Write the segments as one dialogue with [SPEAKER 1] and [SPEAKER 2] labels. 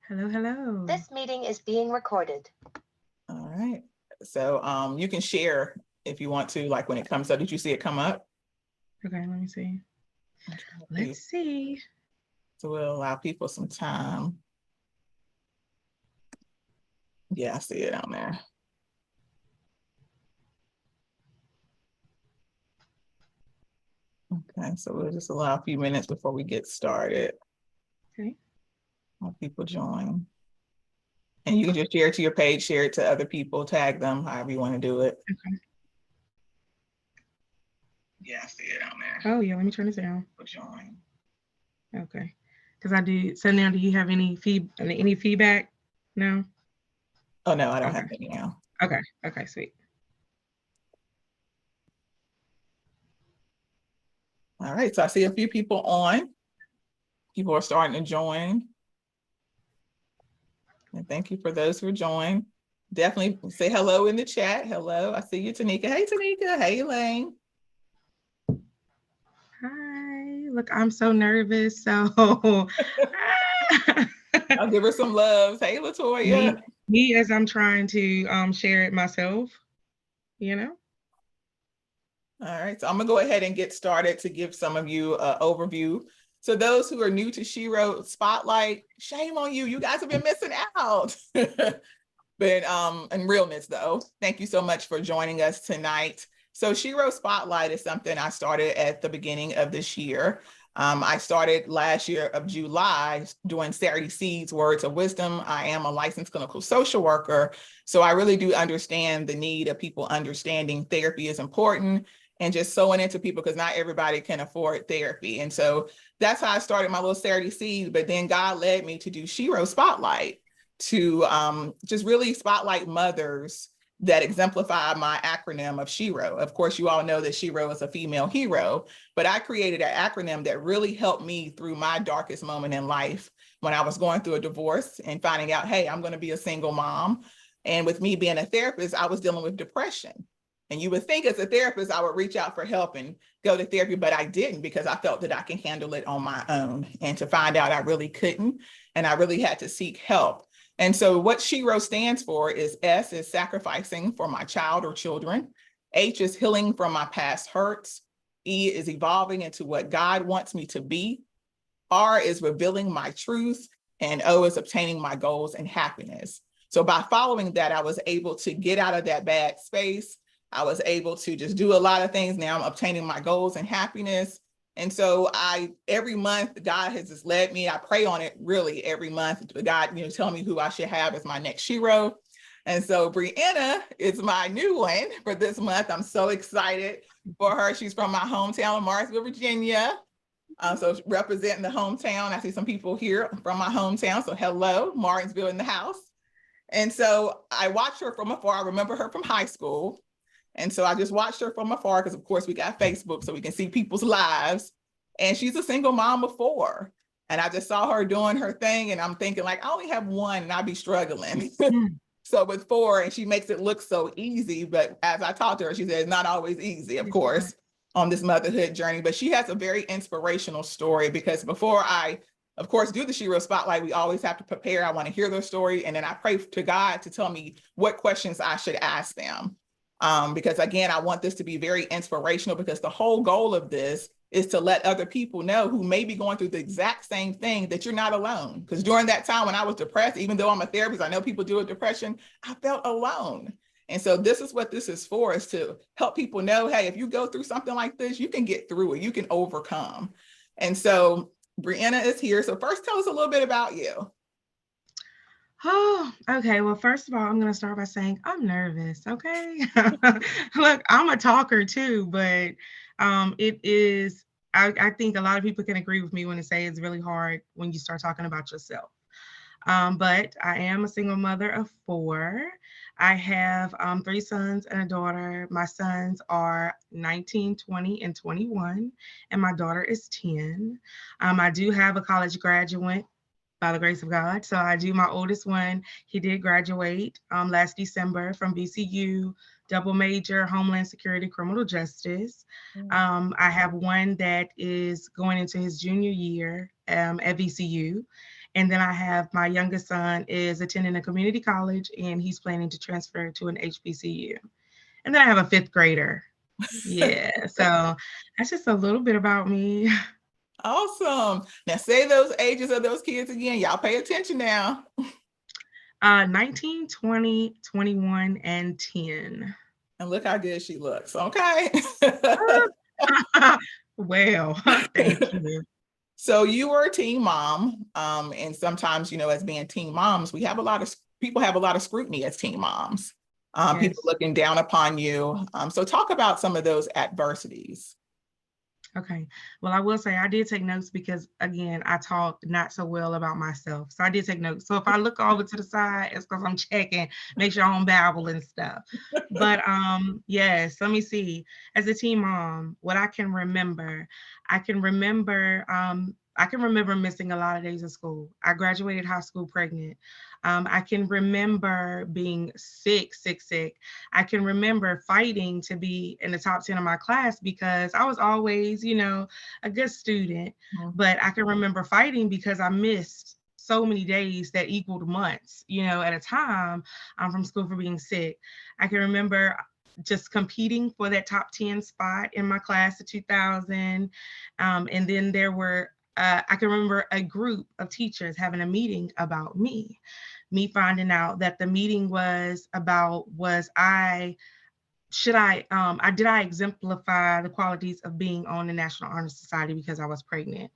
[SPEAKER 1] Hello, hello.
[SPEAKER 2] This meeting is being recorded.
[SPEAKER 3] All right. So you can share if you want to, like when it comes up. Did you see it come up?
[SPEAKER 1] Okay, let me see.
[SPEAKER 3] See.
[SPEAKER 1] Let's see.
[SPEAKER 3] So we'll allow people some time. Yeah, I see it on there. Okay, so we'll just allow a few minutes before we get started.
[SPEAKER 1] Okay.
[SPEAKER 3] While people join. And you can just share it to your page, share it to other people, tag them, however you want to do it.
[SPEAKER 1] Okay.
[SPEAKER 3] Yeah, I see it on there.
[SPEAKER 1] Oh yeah, let me turn this down.
[SPEAKER 3] Join.
[SPEAKER 1] Okay. Because I do. So now, do you have any feedback? No.
[SPEAKER 3] Oh no, I don't
[SPEAKER 1] Okay.
[SPEAKER 3] have any now.
[SPEAKER 1] Okay. Okay. Sweet.
[SPEAKER 3] All right, so I see a few people on. People are starting to join. And thank you for those who joined. Definitely say hello in the chat. Hello, I see you, Tanika. Hey, Tanika. Hey, Elaine.
[SPEAKER 1] Hi. Look, I'm so nervous. So
[SPEAKER 3] I'll give her some loves. Hey, Latoya.
[SPEAKER 1] me as I'm trying to share it myself, you know.
[SPEAKER 3] All right, so I'm gonna go ahead and get started to give some of you an overview. So those who are new to S.H.E.R.O Spotlight, shame on you. You guys have been missing out. But in realness though, thank you so much for joining us tonight. So S.H.E.R.O Spotlight is something I started at the beginning of this year. I started last year of July doing Saturday Seeds, Words of Wisdom. I am a licensed clinical social worker. So I really do understand the need of people understanding therapy is important and just sewing into people because not everybody can afford therapy. And so that's how I started my little Saturday Seeds. But then God led me to do S.H.E.R.O Spotlight to just really spotlight mothers that exemplify my acronym of S.H.E.R.O. Of course, you all know that S.H.E.R.O is a female hero, but I created an acronym that really helped me through my darkest moment in life when I was going through a divorce and finding out, hey, I'm going to be a single mom. And with me being a therapist, I was dealing with depression. And you would think as a therapist, I would reach out for help and go to therapy, but I didn't because I felt that I can handle it on my own. And to find out I really couldn't, and I really had to seek help. And so what S.H.E.R.O stands for is S is sacrificing for my child or children. H is healing from my past hurts. E is evolving into what God wants me to be. R is revealing my truth. And O is obtaining my goals and happiness. So by following that, I was able to get out of that bad space. I was able to just do a lot of things. Now I'm obtaining my goals and happiness. And so every month, God has just led me. I pray on it really every month. God, tell me who I should have as my next S.H.E.R.O. And so Brienna is my new one for this month. I'm so excited for her. She's from my hometown of Martinsville, Virginia. So representing the hometown. I see some people here from my hometown. So hello, Martinsville in the house. And so I watched her from afar. I remember her from high school. And so I just watched her from afar because, of course, we got Facebook so we can see people's lives. And she's a single mom of 4. And I just saw her doing her thing. And I'm thinking, like, I only have 1 and I'd be struggling. So with 4, and she makes it look so easy. But as I talked to her, she said it's not always easy, of course, on this motherhood journey. But she has a very inspirational story because before I, of course, do the S.H.E.R.O Spotlight, we always have to prepare. I want to hear their story. And then I pray to God to tell me what questions I should ask them. Because again, I want this to be very inspirational because the whole goal of this is to let other people know who may be going through the exact same thing that you're not alone. Because during that time when I was depressed, even though I'm a therapist, I know people deal with depression, I felt alone. And so this is what this is for, is to help people know, hey, if you go through something like this, you can get through it, you can overcome. And so Brienna is here. So first, tell us a little bit about you.
[SPEAKER 1] Oh, okay. Well, first of all, I'm going to start by saying I'm nervous. Okay. Look, I'm a talker too, but it is, I think a lot of people can agree with me when they say it's really hard when you start talking about yourself. But I am a single mother of 4. I have 3 sons and a daughter. My sons are 19, 20, and 21, and my daughter is 10. I do have a college graduate by the grace of God. So I do my oldest one. He did graduate last December from VCU, double major, Homeland Security, Criminal Justice. I have one that is going into his junior year at VCU. And then I have my youngest son is attending a community college and he's planning to transfer to an HBCU. And then I have a fifth grader. Yeah. So that's just a little bit about me.
[SPEAKER 3] Awesome. Now say those ages of those kids again. Y'all pay attention now.
[SPEAKER 1] 19, 20, 21, and 10.
[SPEAKER 3] And look how good she looks. Okay.
[SPEAKER 1] Well, thank you.
[SPEAKER 3] So you were a teen mom. And sometimes, as being teen moms, we have a lot of people have a lot of scrutiny as teen moms. People
[SPEAKER 1] Yes.
[SPEAKER 3] looking down upon you. So talk about some of those adversities.
[SPEAKER 1] Okay. Well, I will say I did take notes because again, I talk not so well about myself. So I did take notes. So if I look over to the side, it's because I'm checking, make sure I don't babble and stuff. But yes, let me see. As a teen mom, what I can remember I can remember missing a lot of days of school. I graduated high school pregnant. I can remember being sick, sick, sick. I can remember fighting to be in the top 10 of my class because I was always, a good student.
[SPEAKER 3] Mhm.
[SPEAKER 1] But I can remember fighting because I missed so many days that equaled months, at a time from school for being sick. I can remember just competing for that top 10 spot in my class of 2000. And then I can remember a group of teachers having a meeting about me finding out that the meeting was about was I should I did I exemplify the qualities of being on the National Honor Society because I was pregnant.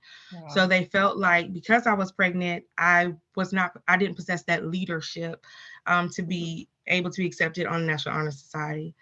[SPEAKER 1] So
[SPEAKER 3] Wow.
[SPEAKER 1] they felt like because I was pregnant, I didn't possess that leadership to be able to be accepted on the National Honor Society.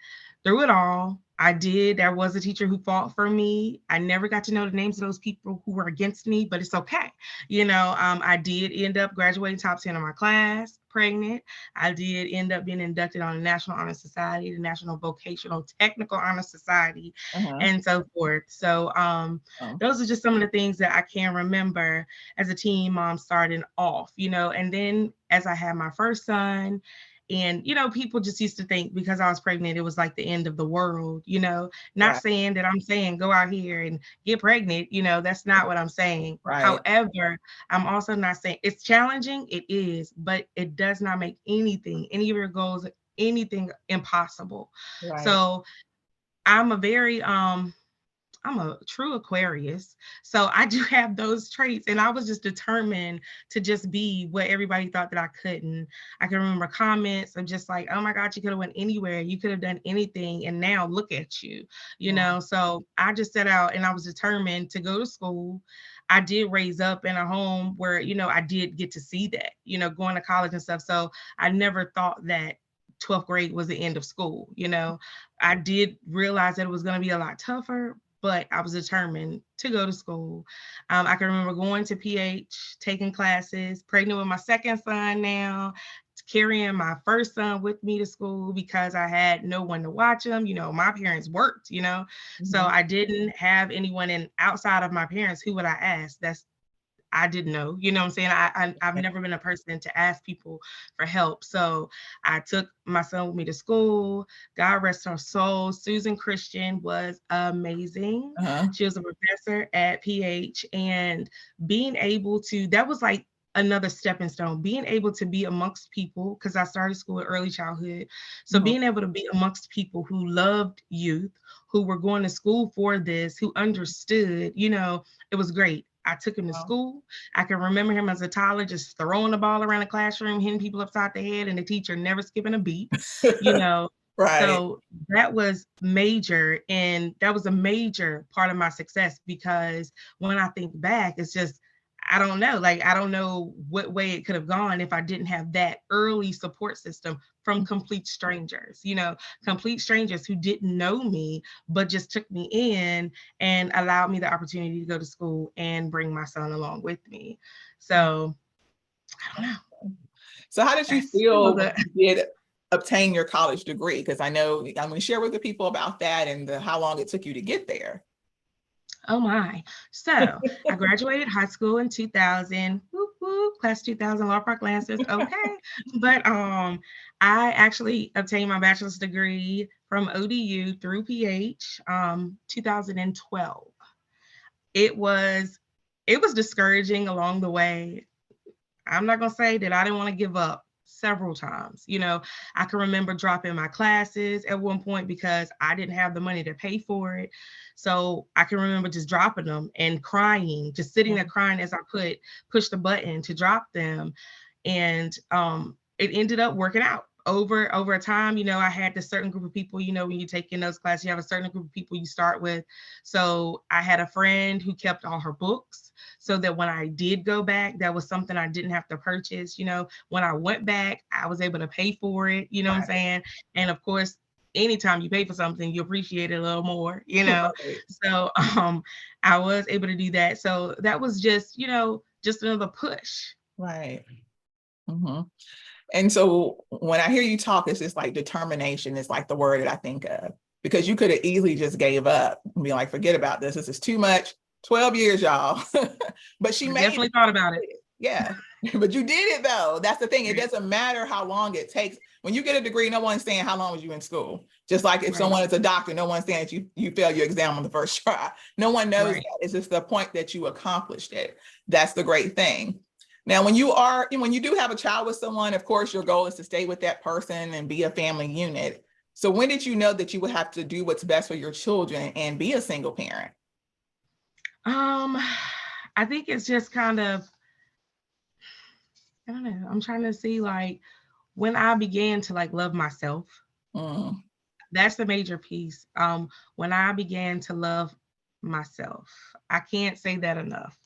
[SPEAKER 1] Through it all, I did. There was a teacher who fought for me. I never got to know the names of those people who were against me, but it's okay. I did end up graduating top 10 of my class, pregnant. I did end up being inducted on the National Honor Society, the National Vocational Technical Honor Society,
[SPEAKER 3] Uh-huh.
[SPEAKER 1] and so forth. So
[SPEAKER 3] Oh,
[SPEAKER 1] those are just some of the things that I can remember as a teen mom starting off, and then as I had my first son, and people just used to think because I was pregnant, it was like the end of the world, not
[SPEAKER 3] right,
[SPEAKER 1] saying that I'm saying go out here and get pregnant, that's not what I'm saying.
[SPEAKER 3] right,
[SPEAKER 1] However, I'm also not saying it's challenging, it is, but it does not make any of your goals, anything impossible.
[SPEAKER 3] right.
[SPEAKER 1] So I'm a very I'm a true Aquarius. So I do have those traits. And I was just determined to just be what everybody thought that I couldn't. I can remember comments of just like, oh my God, you could have went anywhere. You could have done anything. And now look at you,
[SPEAKER 3] Wow.
[SPEAKER 1] So I just set out and I was determined to go to school. I did raise up in a home where, I did get to see that, going to college and stuff. So I never thought that 12th grade was the end of school. I did realize that it was going to be a lot tougher, but I was determined to go to school. I can remember going to PH, taking classes, pregnant with my second son now, carrying my first son with me to school because I had no one to watch him. My parents worked, so
[SPEAKER 3] Mhm.
[SPEAKER 1] I didn't have anyone outside of my parents. Who would I ask? I didn't know, what I'm saying? I've never been a person to ask people for help. So I took my son with me to school. God rest her soul. Susan Christian was amazing.
[SPEAKER 3] Uh-huh.
[SPEAKER 1] She was a professor at PH, and being able to, that was like another stepping stone, being able to be amongst people, because I started school at early childhood. So
[SPEAKER 3] Mhm.
[SPEAKER 1] being able to be amongst people who loved youth, who were going to school for this, who understood, it was great. I took him to
[SPEAKER 3] Wow.
[SPEAKER 1] school. I can remember him as a toddler just throwing the ball around the classroom, hitting people upside the head, and the teacher never skipping a beat, you know.
[SPEAKER 3] Right.
[SPEAKER 1] So that was major. And that was a major part of my success because when I think back, it's just, I don't know. Like, I don't know what way it could have gone if I didn't have that early support system from complete strangers, complete strangers who didn't know me, but just took me in and allowed me the opportunity to go to school and bring my son along with me. So I don't know.
[SPEAKER 3] So how did you
[SPEAKER 1] That's some of
[SPEAKER 3] feel when
[SPEAKER 1] the
[SPEAKER 3] you did obtain your college degree? Because I know I'm going to share with the people about that and how long it took you to get there.
[SPEAKER 1] oh my. So I graduated high school in 2000. Whoop, whoop, class 2000, Law Park Lancers. Okay. But I actually obtained my bachelor's degree from ODU through PH 2012. It was it was discouraging along the way. I'm not gonna say that I didn't want to give up several times. I can remember dropping my classes at one point because I didn't have the money to pay for it. So I can remember just dropping them and crying, just sitting there crying as I push the button to drop them. And it ended up working out over a time. I had this certain group of people. When you take in those classes, you have a certain group of people you start with. So I had a friend who kept all her books, so that when I did go back, that was something I didn't have to purchase. When I went back, I was able to pay for it. You know what I'm saying? And of course, anytime you pay for something, you appreciate it a little more.
[SPEAKER 3] Right.
[SPEAKER 1] So I was able to do that. So that was just another push.
[SPEAKER 3] Right. Mm-hmm. And so when I hear you talk, it's just like determination is like the word that I think of, because you could have easily just gave up and be like, forget about this. This is too much. 12 years, y'all. But she
[SPEAKER 1] I
[SPEAKER 3] made
[SPEAKER 1] definitely thought about it.
[SPEAKER 3] it. Yeah. But you did it though. That's the thing. It doesn't matter how long it takes. When you get a degree, no one's saying how long was you in school. Just like if
[SPEAKER 1] Right.
[SPEAKER 3] someone is a doctor, no one's saying that you failed your exam on the first try. No one knows
[SPEAKER 1] Right.
[SPEAKER 3] that. It's just the point that you accomplished it. That's the great thing. Now, when you do have a child with someone, of course, your goal is to stay with that person and be a family unit. So when did you know that you would have to do what's best for your children and be a single parent?
[SPEAKER 1] I think it's just kind of, I don't know. I'm trying to see, like, when I began to like love myself.
[SPEAKER 3] Mm.
[SPEAKER 1] That's the major piece. When I began to love myself, I can't say that enough.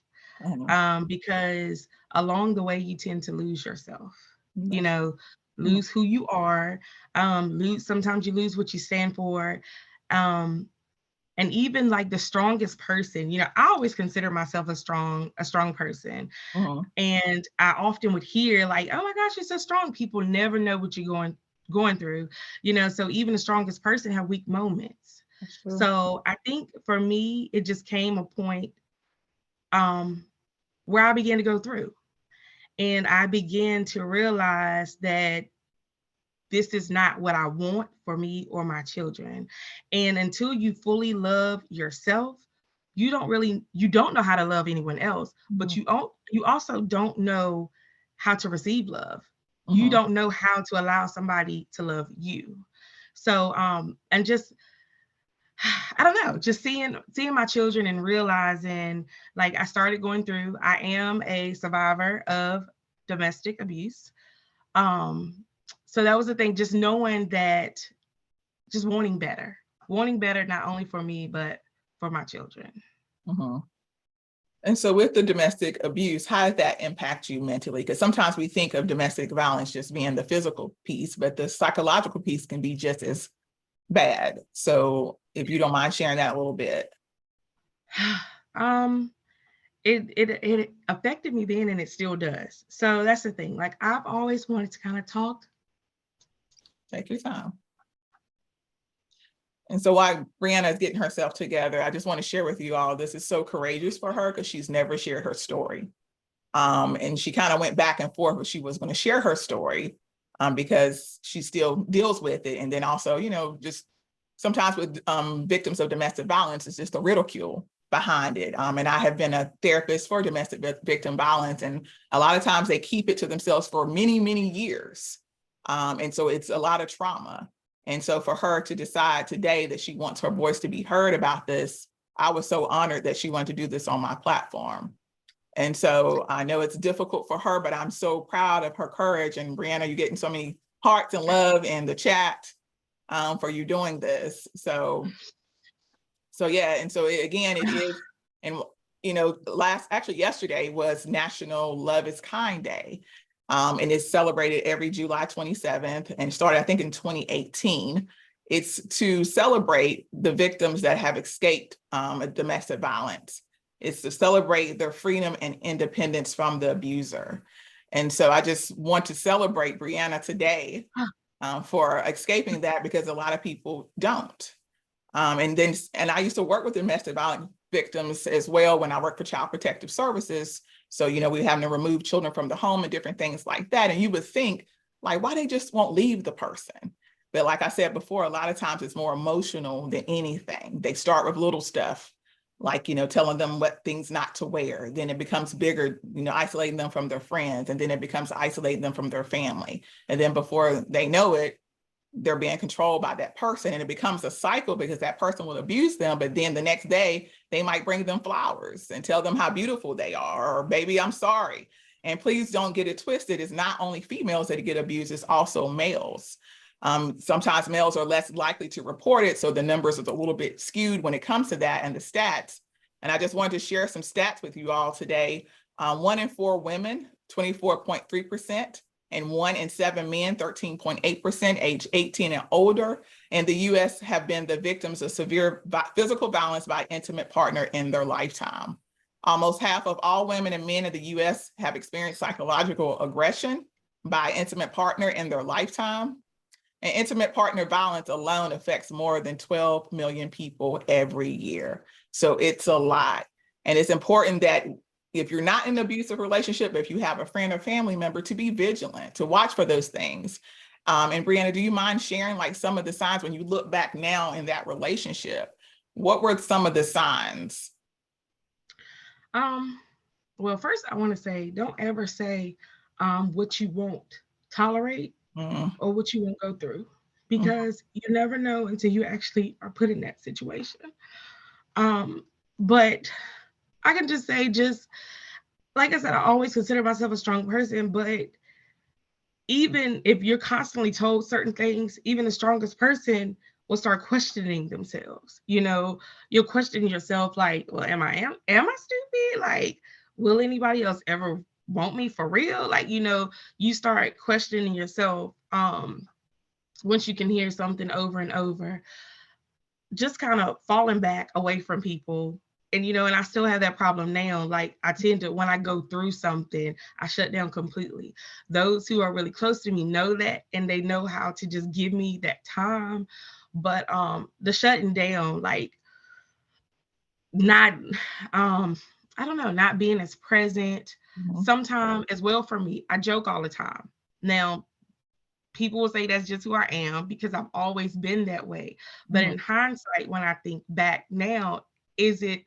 [SPEAKER 1] Because along the way you tend to lose yourself, you know, lose who you are, sometimes you lose what you stand for. Um, and even like the strongest person, I always consider myself a strong person.
[SPEAKER 3] Mm.
[SPEAKER 1] And I often would hear like, oh my gosh, you're so strong. People never know what you're going through, so even the strongest person have weak moments.
[SPEAKER 3] That's true.
[SPEAKER 1] So I think for me, it just came a point um where I began to go through. And I began to realize that this is not what I want for me or my children. And until you fully love yourself, you don't know how to love anyone else, but
[SPEAKER 3] Mhm.
[SPEAKER 1] you also don't know how to receive love. You
[SPEAKER 3] Mhm.
[SPEAKER 1] don't know how to allow somebody to love you. So and just I don't know, just seeing my children and realizing, like, I started going through, I am a survivor of domestic abuse. Um, so that was the thing, just knowing that, just wanting better, not only for me, but for my children.
[SPEAKER 3] Mhm. And so with the domestic abuse, how did that impact you mentally? Because sometimes we think of domestic violence just being the physical piece, but the psychological piece can be just as bad. So if you don't mind sharing that a little bit.
[SPEAKER 1] um, it affected me then, and it still does. So that's the thing. Like, I've always wanted to kind of talk.
[SPEAKER 3] Take your time. And so while Brienna is getting herself together, I just want to share with you all, this is so courageous for her because she's never shared her story. And she kind of went back and forth, but she was going to share her story because she still deals with it. And then also, just sometimes with victims of domestic violence, it's just the ridicule behind it. And I have been a therapist for domestic victim violence, and a lot of times they keep it to themselves for many, many years. And so it's a lot of trauma. And so for her to decide today that she wants her voice to be heard about this, I was so honored that she wanted to do this on my platform. And so I know it's difficult for her, but I'm so proud of her courage. And Brienna, you're getting so many hearts and love in the chat for you doing this. So yeah. And so again, it is, and yesterday was National Love is Kind Day. And it's celebrated every July 27th and started, I think, in 2018. It's to celebrate the victims that have escaped domestic violence. It's to celebrate their freedom and independence from the abuser. And so I just want to celebrate Brienna today for escaping that, because a lot of people don't. And I used to work with domestic violence victims as well when I worked for Child Protective Services. So, we having to remove children from the home and different things like that. And you would think, like, why they just won't leave the person? But like I said before, a lot of times it's more emotional than anything. They start with little stuff. like, telling them what things not to wear. Then it becomes bigger, isolating them from their friends. And then it becomes isolating them from their family. And then before they know it, they're being controlled by that person, and it becomes a cycle because that person will abuse them. But then the next day they might bring them flowers and tell them how beautiful they are, or baby, I'm sorry. And please don't get it twisted. It's not only females that get abused, it's also males. Sometimes males are less likely to report it, so the numbers are a little bit skewed when it comes to that and the stats. And I just wanted to share some stats with you all today. 1 in 4 women, 24.3%, and 1 in 7 men, 13.8%, age 18 and older, in the U.S. have been the victims of severe physical violence by intimate partner in their lifetime. Almost half of all women and men in the U.S. have experienced psychological aggression by intimate partner in their lifetime. And intimate partner violence alone affects more than 12 million people every year. So it's a lot. And it's important that if you're not in an abusive relationship, if you have a friend or family member, to be vigilant, to watch for those things. And Brienna, do you mind sharing like some of the signs when you look back now in that relationship? What were some of the signs?
[SPEAKER 1] Well, first I want to say, don't ever say what you won't tolerate or what you won't go through, because you never know until you actually are put in that situation. But I can just say, just like I said, I always consider myself a strong person, but even if you're constantly told certain things, even the strongest person will start questioning themselves. You'll question yourself like, well, am I stupid? Like, will anybody else ever want me for real? Like, you start questioning yourself once you can hear something over and over, just kind of falling back away from people. And I still have that problem now. Like, I tend to, when I go through something, I shut down completely. Those who are really close to me know that, and they know how to just give me that time. But the shutting down, like, not I don't know, not being as present sometimes as well. For me, I joke all the time. Now, people will say that's just who I am because I've always been that way. But in hindsight, when I think back now, is it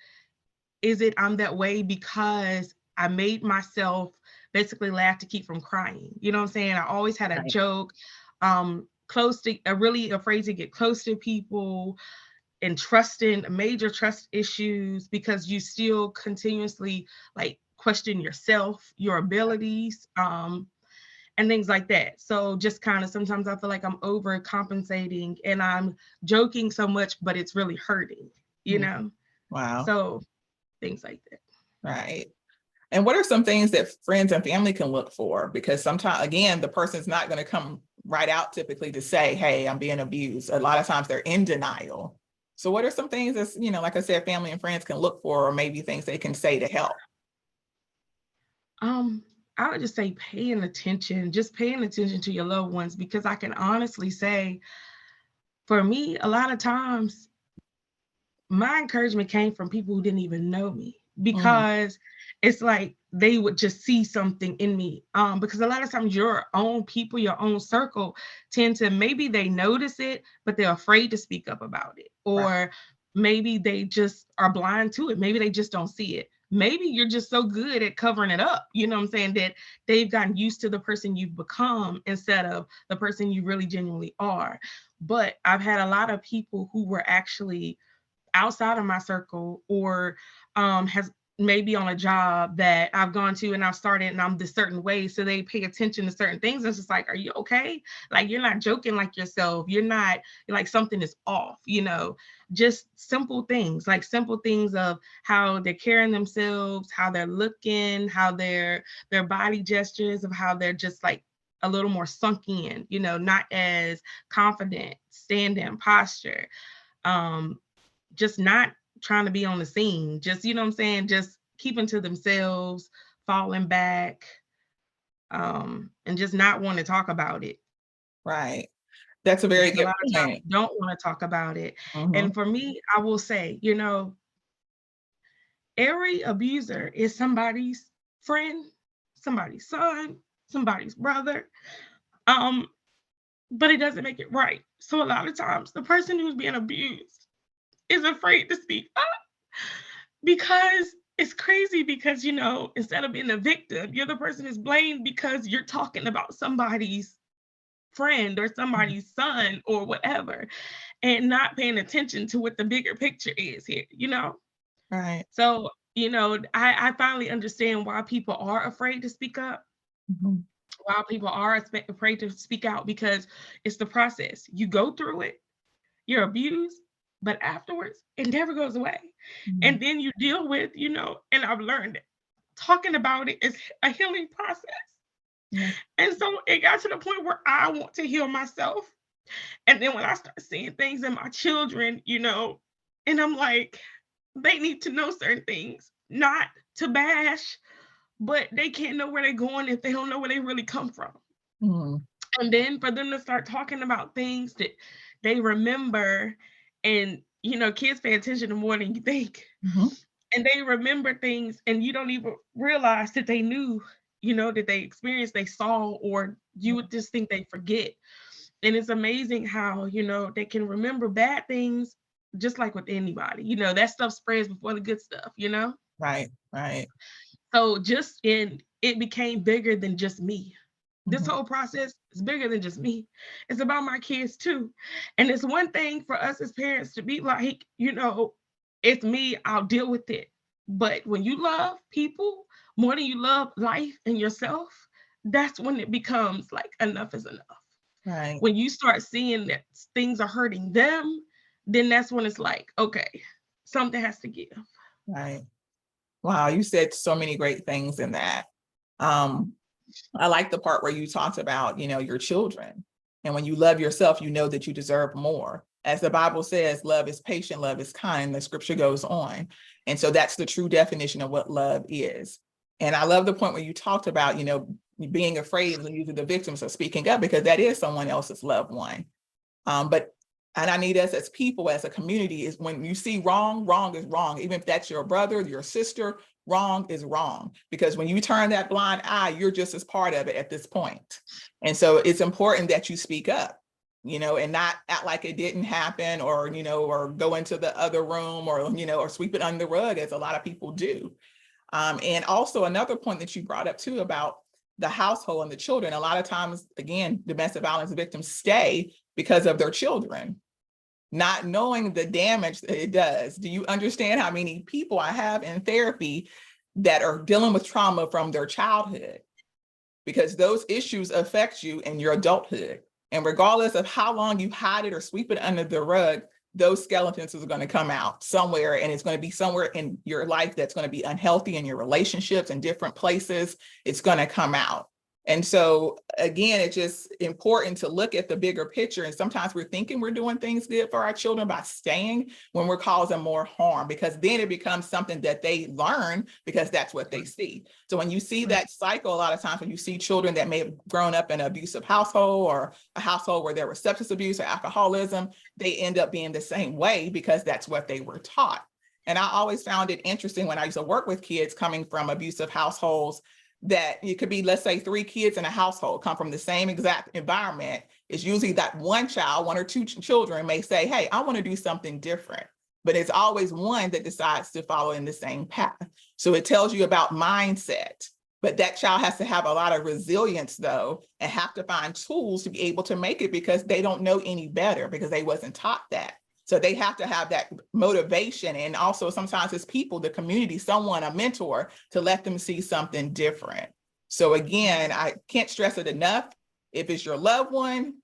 [SPEAKER 1] I'm that way because I made myself basically laugh to keep from crying? You know what I'm saying? I always had a joke, close to, really afraid to get close to people, and trusting, major trust issues, because you still continuously like question yourself, your abilities, and things like that. So just kind of sometimes I feel like I'm overcompensating and I'm joking so much, but it's really hurting.
[SPEAKER 3] Wow.
[SPEAKER 1] So things like that.
[SPEAKER 3] Right. And what are some things that friends and family can look for? Because sometimes, again, the person's not going to come right out typically to say, hey, I'm being abused. A lot of times they're in denial. So what are some things that, like I said, family and friends can look for, or maybe things they can say to help?
[SPEAKER 1] I would just say paying attention to your loved ones, because I can honestly say, for me, a lot of times my encouragement came from people who didn't even know me, because it's like they would just see something in me. Because a lot of times your own people, your own circle tend to, maybe they notice it, but they're afraid to speak up about it. Or maybe they just are blind to it. Maybe they just don't see it. Maybe you're just so good at covering it up, you know what I'm saying, that they've gotten used to the person you've become instead of the person you really genuinely are. But I've had a lot of people who were actually outside of my circle, or has maybe on a job that I've gone to and I've started and I'm this certain way. So they pay attention to certain things. It's just like, are you okay? Like, you're not joking like yourself. You're like, something is off, just simple things, like simple things of how they're carrying themselves, how they're looking, how their body gestures, of how they're just like a little more sunk in, not as confident, stand-in posture. Just not trying to be on the scene, just, you know what I'm saying, just keeping to themselves, falling back, and just not want to talk about it.
[SPEAKER 3] Right. That's a very
[SPEAKER 1] Because a
[SPEAKER 3] good
[SPEAKER 1] lot of times
[SPEAKER 3] point.
[SPEAKER 1] don't want to talk about it. And for me, I will say, every abuser is somebody's friend, somebody's son, somebody's brother. But it doesn't make it right. So a lot of times the person who's being abused is afraid to speak up, because it's crazy because, instead of being a victim, you're the person who's blamed because you're talking about somebody's friend or somebody's son or whatever and not paying attention to what the bigger picture is here.
[SPEAKER 3] Right.
[SPEAKER 1] So, I finally understand why people are afraid to speak up,
[SPEAKER 3] Mhm.
[SPEAKER 1] why people are afraid to speak out, because it's the process. You go through it, you're abused, but afterwards, it never goes away.
[SPEAKER 3] Mhm.
[SPEAKER 1] And then you deal with, and I've learned it. Talking about it is a healing process.
[SPEAKER 3] Yeah.
[SPEAKER 1] And so it got to the point where I want to heal myself. And then when I start seeing things in my children, and I'm like, they need to know certain things, not to bash, but they can't know where they're going if they don't know where they really come from.
[SPEAKER 3] Mhm.
[SPEAKER 1] And then for them to start talking about things that they remember, and kids pay attention to more than you think.
[SPEAKER 3] Mhm.
[SPEAKER 1] And they remember things and you don't even realize that they knew, that they experienced, they saw, or you would just think they forget. And it's amazing how, they can remember bad things just like with anybody. That stuff spreads before the good stuff.
[SPEAKER 3] Right. Right.
[SPEAKER 1] So it became bigger than just me. This
[SPEAKER 3] Mhm.
[SPEAKER 1] whole process is bigger than just me. It's about my kids too. And it's one thing for us as parents to be like, it's me, I'll deal with it. But when you love people more than you love life and yourself, that's when it becomes like enough is enough.
[SPEAKER 3] Right.
[SPEAKER 1] When you start seeing that things are hurting them, then that's when it's like, okay, something has to give.
[SPEAKER 3] Right. Wow, you said so many great things in that. Um, I like the part where you talked about, your children. And when you love yourself, you know that you deserve more. As the Bible says, love is patient, love is kind. The scripture goes on. And so that's the true definition of what love is. And I love the point where you talked about, being afraid of using the victims of speaking up, because that is someone else's loved one. But and I need us as people, as a community, is when you see wrong, wrong is wrong. Even if that's your brother, your sister, wrong is wrong. Because when you turn that blind eye, you're just as part of it at this point. And so it's important that you speak up, and not act like it didn't happen, or, or go into the other room, or, or sweep it under the rug, as a lot of people do. And also another point that you brought up too about the household and the children. A lot of times, again, domestic violence victims stay because of their children, not knowing the damage that it does. Do you understand how many people I have in therapy that are dealing with trauma from their childhood? Because those issues affect you in your adulthood. And regardless of how long you hide it or sweep it under the rug, those skeletons are going to come out somewhere, and it's going to be somewhere in your life that's going to be unhealthy, in your relationships in different places. It's going to come out. And so again, it's just important to look at the bigger picture. And sometimes we're thinking we're doing things good for our children by staying, when we're causing more harm, because then it becomes something that they learn, because that's what they see. So when you see that cycle, a lot of times when you see children that may have grown up in an abusive household, or a household where there was substance abuse or alcoholism, they end up being the same way because that's what they were taught. And I always found it interesting when I used to work with kids coming from abusive households, that it could be, let's say, 3 kids in a household come from the same exact environment. It's usually that one child, 1 or 2 children may say, hey, I want to do something different. But it's always one that decides to follow in the same path. So it tells you about mindset. But that child has to have a lot of resilience, though, and have to find tools to be able to make it, because they don't know any better, because they wasn't taught that. So they have to have that motivation, and also sometimes it's people, the community, someone, a mentor, to let them see something different. So again, I can't stress it enough. If it's your loved one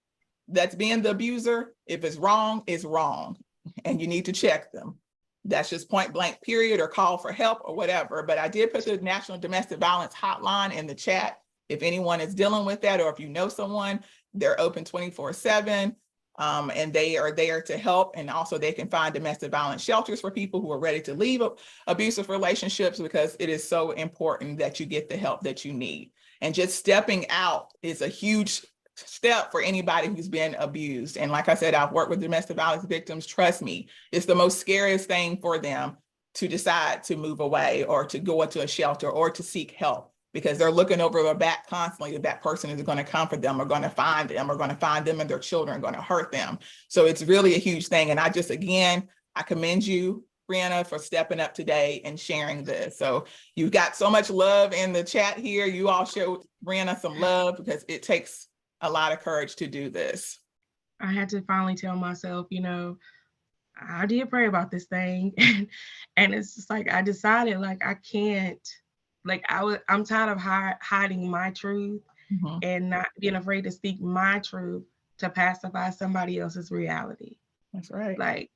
[SPEAKER 3] that's being the abuser, if it's wrong, it's wrong, and you need to check them. That's just point blank, period, or call for help or whatever. But I did put the National Domestic Violence Hotline in the chat. If anyone is dealing with that, or if you know someone, they're open 24/7. And they are there to help. And also they can find domestic violence shelters for people who are ready to leave abusive relationships, because it is so important that you get the help that you need. And just stepping out is a huge step for anybody who's been abused. And like I said, I've worked with domestic violence victims. Trust me, it's the most scariest thing for them to decide to move away, or to go into a shelter, or to seek help, because they're looking over their back constantly that that person is going to come for them, or going to find them, or going to find them and their children, going to hurt them. So it's really a huge thing. And I just, again, I commend you Brienna, for stepping up today and sharing this. So you've got so much love in the chat here. You all show Brienna some love because it takes a lot of courage to do this.
[SPEAKER 1] I had to finally tell myself, I did pray about this thing. And it's just like, I decided like, I can't, like, I'm tired of hiding my truth and not being afraid to speak my truth to pacify somebody else's reality.
[SPEAKER 3] That's right.
[SPEAKER 1] Like,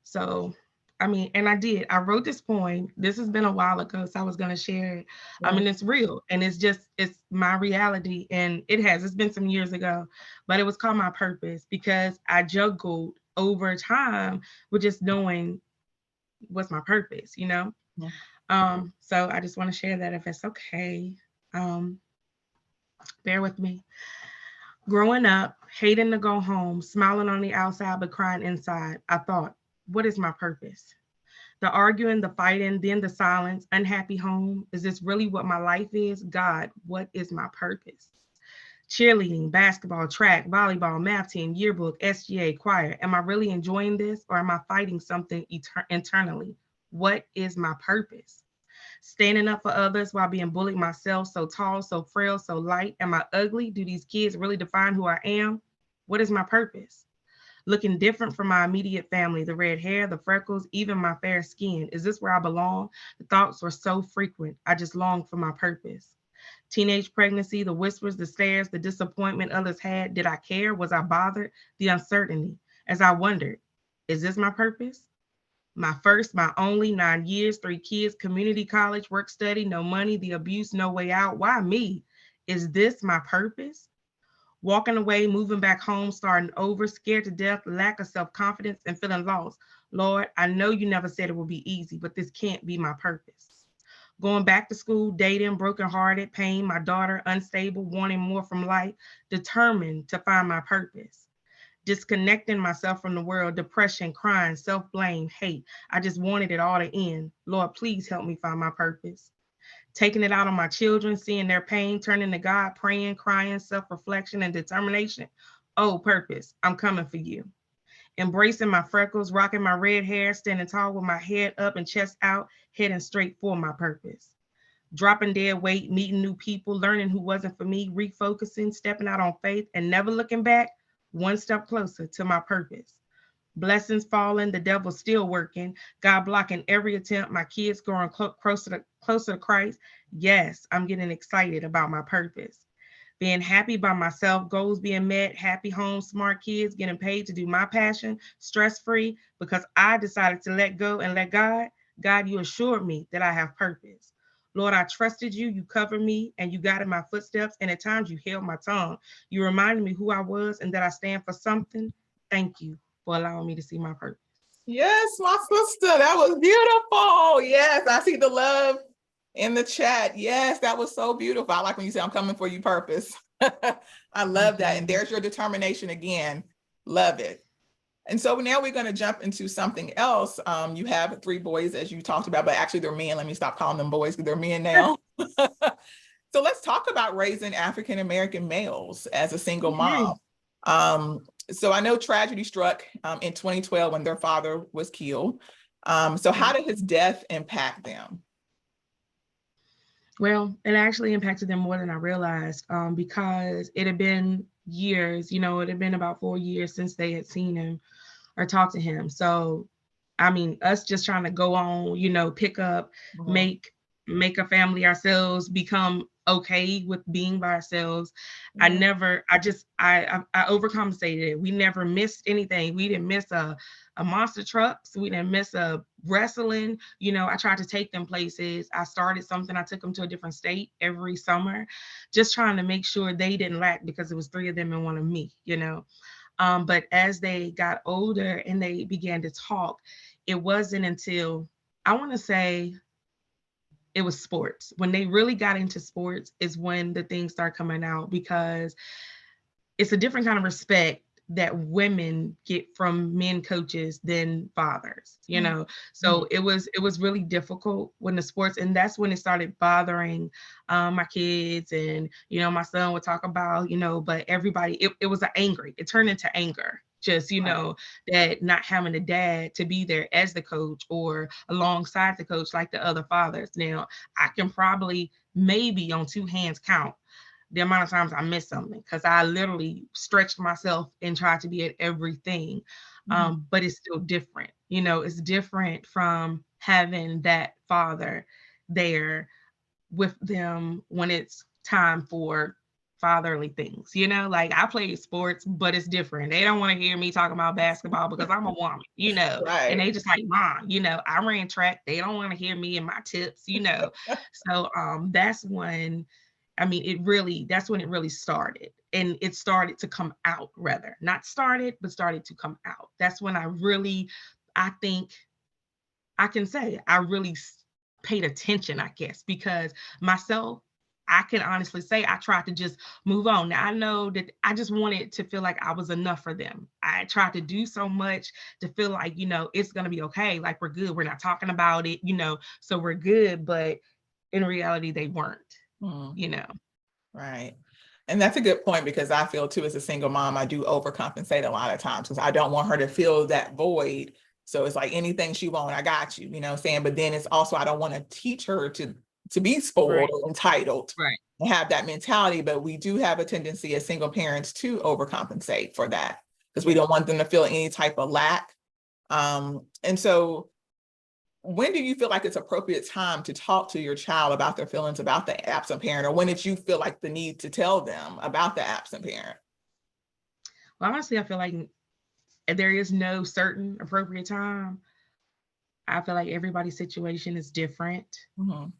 [SPEAKER 1] so, I mean, and I wrote this poem. This has been a while ago, so I was going to share it. I mean, it's real and it's my reality. And it's been some years ago, but it was called My Purpose because I juggled over time with just knowing what's my purpose, So I just want to share that if it's okay. Bear with me. Growing up, hating to go home, smiling on the outside but crying inside, I thought, what is my purpose? The arguing, the fighting, then the silence, unhappy home. Is this really what my life is? God, what is my purpose? Cheerleading, basketball, track, volleyball, math team, yearbook, SGA, choir. Am I really enjoying this or am I fighting something internally? What is my purpose? Standing up for others while being bullied myself, so tall, so frail, so light. Am I ugly? Do these kids really define who I am? What is my purpose? Looking different from my immediate family, the red hair, the freckles, even my fair skin. Is this where I belong? The thoughts were so frequent. I just longed for my purpose. Teenage pregnancy, the whispers, the stares, the disappointment others had. Did I care? Was I bothered? The uncertainty. As I wondered, is this my purpose? My first, my only, 9 years, 3 kids, community college, work study, no money, the abuse, no way out. Why me? Is this my purpose? Walking away, moving back home, starting over, scared to death, lack of self-confidence, and feeling lost. Lord, I know you never said it would be easy, but this can't be my purpose. Going back to school, dating, brokenhearted, pain, my daughter, unstable, wanting more from life, determined to find my purpose. Disconnecting myself from the world, depression, crying, self-blame, hate. I just wanted it all to end. Lord, please help me find my purpose. Taking it out on my children, seeing their pain, turning to God, praying, crying, self-reflection, and determination. Oh, purpose, I'm coming for you. Embracing my freckles, rocking my red hair, standing tall with my head up and chest out, heading straight for my purpose. Dropping dead weight, meeting new people, learning who wasn't for me, refocusing, stepping out on faith, and never looking back, one step closer to my purpose. Blessings falling, the devil still working, God blocking every attempt, my kids growing closer to Christ. Yes, I'm getting excited about my purpose. Being happy by myself, goals being met, happy home, smart kids, getting paid to do my passion, stress-free, because I decided to let go and let God. God, you assured me that I have purpose. Lord, I trusted you, you covered me, and you guided my footsteps, and at times you held my tongue. You reminded me who I was and that I stand for something. Thank you for allowing me to see my purpose.
[SPEAKER 3] Yes, my sister, that was beautiful. Yes, I see the love in the chat. Yes, that was so beautiful. I like when you say, I'm coming for you, purpose. I love that. And there's your determination again. Love it. And so now we're going to jump into something else. You have 3 boys, as you talked about, but actually they're men. Let me stop calling them boys because they're men now. So let's talk about raising African-American males as a single mom. So I know tragedy struck in 2012 when their father was killed. So how did his death impact them?
[SPEAKER 1] Well, it actually impacted them more than I realized because it had been years, it had been about 4 years since they had seen him or talked to him. So, I mean, us just trying to go on, pick up, make a family ourselves, become okay with being by ourselves. I overcompensated. We never missed anything. We didn't miss a monster trucks. We didn't miss a wrestling. I tried to take them places. I started something. I took them to a different state every summer, just trying to make sure they didn't lack because it was 3 of them and 1 of me. But as they got older and they began to talk, it wasn't until I want to say it was sports. When they really got into sports is when the things start coming out because it's a different kind of respect that women get from men coaches than fathers. So it was really difficult when the sports, and that's when it started bothering my kids, and my son would talk about, but everybody, it was it turned into anger, just, that not having a dad to be there as the coach or alongside the coach like the other fathers. Now, I can probably maybe on two hands count the amount of times I missed something because I literally stretched myself and tried to be at everything. But it's still different. It's different from having that father there with them when it's time for fatherly things. Like I played sports, but it's different. They don't want to hear me talking about basketball because I'm a woman, and
[SPEAKER 3] Right.
[SPEAKER 1] they just like, Mom, I ran track. They don't want to hear me and my tips. So that's when, that's when it really started. And it started to come out, rather. Not started, but started to come out. That's when I think I can say I really paid attention, I guess, because myself, I can honestly say I tried to just move on. Now I know that I just wanted to feel like I was enough for them. I tried to do so much to feel like, it's going to be okay. Like we're good. We're not talking about it, so we're good. But in reality, they weren't,
[SPEAKER 3] Right. And that's a good point because I feel too, as a single mom, I do overcompensate a lot of times because I don't want her to feel that void. So it's like anything she wants, I got you, what I'm saying? But then it's also, I don't want to teach her to be spoiled
[SPEAKER 1] Right.
[SPEAKER 3] or entitled
[SPEAKER 1] Right.
[SPEAKER 3] and have that mentality. But we do have a tendency as single parents to overcompensate for that because we don't want them to feel any type of lack. And so when do you feel like it's appropriate time to talk to your child about their feelings about the absent parent, or when did you feel like the need to tell them about the absent parent?
[SPEAKER 1] Well, honestly, I feel like there is no certain appropriate time. I feel like everybody's situation is different.
[SPEAKER 3] Mm-hmm.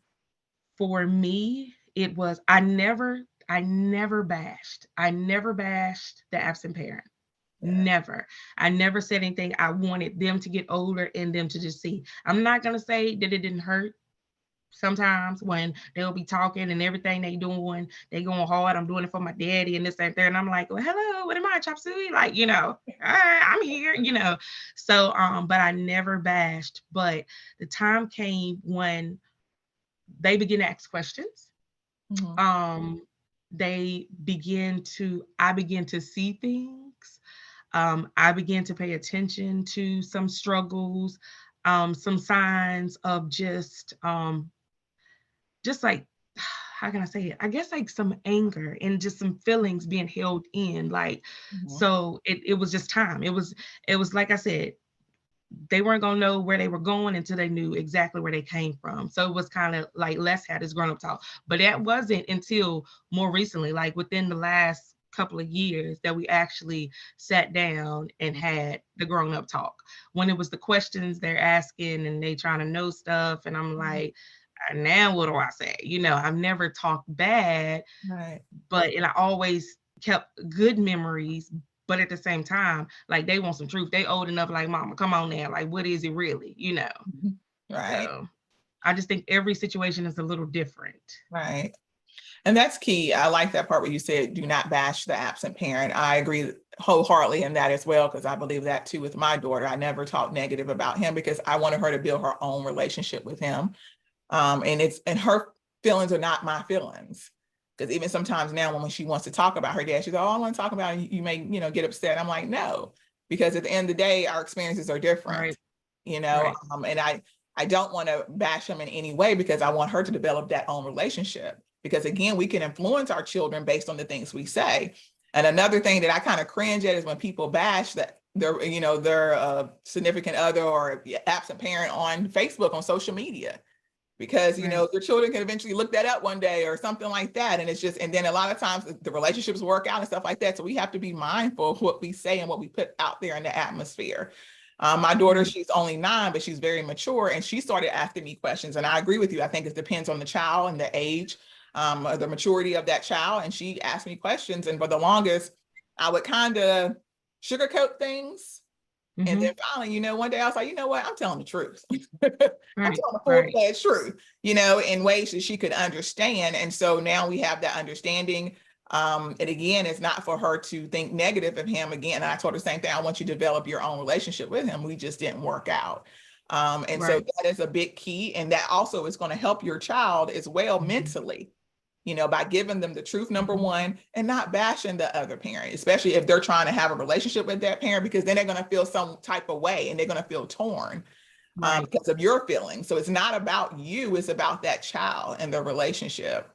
[SPEAKER 1] For me, it was I never bashed the absent parent.
[SPEAKER 3] Yeah.
[SPEAKER 1] Never. I never said anything. I wanted them to get older and them to just see. I'm not gonna say that it didn't hurt. Sometimes when they'll be talking and everything they going hard. I'm doing it for my daddy and this and that. And I'm like, well, hello, what am I, chop suey? Like, all right, I'm here. So but I never bashed. But the time came when they begin to ask questions.
[SPEAKER 3] Mm-hmm.
[SPEAKER 1] I begin to see things. I began to pay attention to some struggles, some signs of just like, how can I say it? I guess like some anger and just some feelings being held in. Like,
[SPEAKER 3] Mm-hmm.
[SPEAKER 1] so it was just time. It was like I said, they weren't gonna know where they were going until they knew exactly where they came from. So it was kind of like let's have this grown up talk. But that wasn't until more recently, like within the last couple of years, that we actually sat down and had the grown up talk. When it was the questions they're asking and they trying to know stuff, and I'm like, now what do I say? I've never talked bad,
[SPEAKER 3] Right.
[SPEAKER 1] and I always kept good memories. But at the same time, like they want some truth. They old enough, like, Mama, come on now. Like, what is it really?
[SPEAKER 3] Right.
[SPEAKER 1] So I just think every situation is a little different.
[SPEAKER 3] Right. And that's key. I like that part where you said, do not bash the absent parent. I agree wholeheartedly in that as well, because I believe that too with my daughter. I never talked negative about him because I wanted her to build her own relationship with him. And her feelings are not my feelings. Because even sometimes now when she wants to talk about her dad, she's like, oh, I want to talk about it. You may, get upset. I'm like, no, because at the end of the day, our experiences are different,
[SPEAKER 1] Right.
[SPEAKER 3] and I don't want to bash him in any way because I want her to develop that own relationship. Because again, we can influence our children based on the things we say. And another thing that I kind of cringe at is when people bash that their significant other or absent parent on Facebook, on social media, because
[SPEAKER 1] Right.
[SPEAKER 3] your children can eventually look that up one day or something like that. And it's just, and then a lot of times the relationships work out and stuff like that. So we have to be mindful of what we say and what we put out there in the atmosphere. My daughter,
[SPEAKER 1] Right.
[SPEAKER 3] she's only 9, but she's very mature, and she started asking me questions. And I agree with you. I think it depends on the child and the age, the maturity of that child. And she asked me questions, and for the longest, I would kind of sugarcoat things. And then finally, one day I was like, you know what? I'm telling the truth. I'm
[SPEAKER 1] Right.
[SPEAKER 3] telling the
[SPEAKER 1] Right.
[SPEAKER 3] full-fledged truth, in ways that she could understand. And so now we have that understanding. And again, it's not for her to think negative of him. Again, I told her the same thing. I want you to develop your own relationship with him. We just didn't work out. And so
[SPEAKER 1] Right.
[SPEAKER 3] that is a big key. And that also is going to help your child as well mentally, by giving them the truth, number one, and not bashing the other parent, especially if they're trying to have a relationship with that parent, because then they're going to feel some type of way and they're going to feel torn
[SPEAKER 1] Right.
[SPEAKER 3] because of your feelings. So it's not about you, it's about that child and their relationship.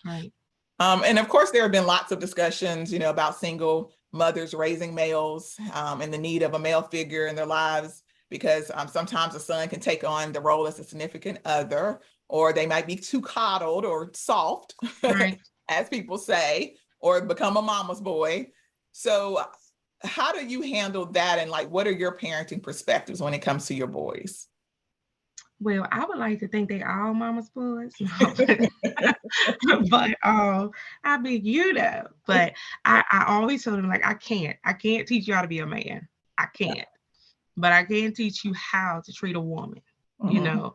[SPEAKER 1] Right.
[SPEAKER 3] And of course, there have been lots of discussions, about single mothers raising males and the need of a male figure in their lives, because sometimes a son can take on the role as a significant other, or they might be too coddled or soft,
[SPEAKER 1] Right.
[SPEAKER 3] as people say, or become a mama's boy. So how do you handle that? And like, what are your parenting perspectives when it comes to your boys?
[SPEAKER 1] Well, I would like to think they all mama's boys. No, but I mean, but I always tell them, like, I can't teach you how to be a man. I can't. But I can teach you how to treat a woman, you
[SPEAKER 3] Mhm.
[SPEAKER 1] know.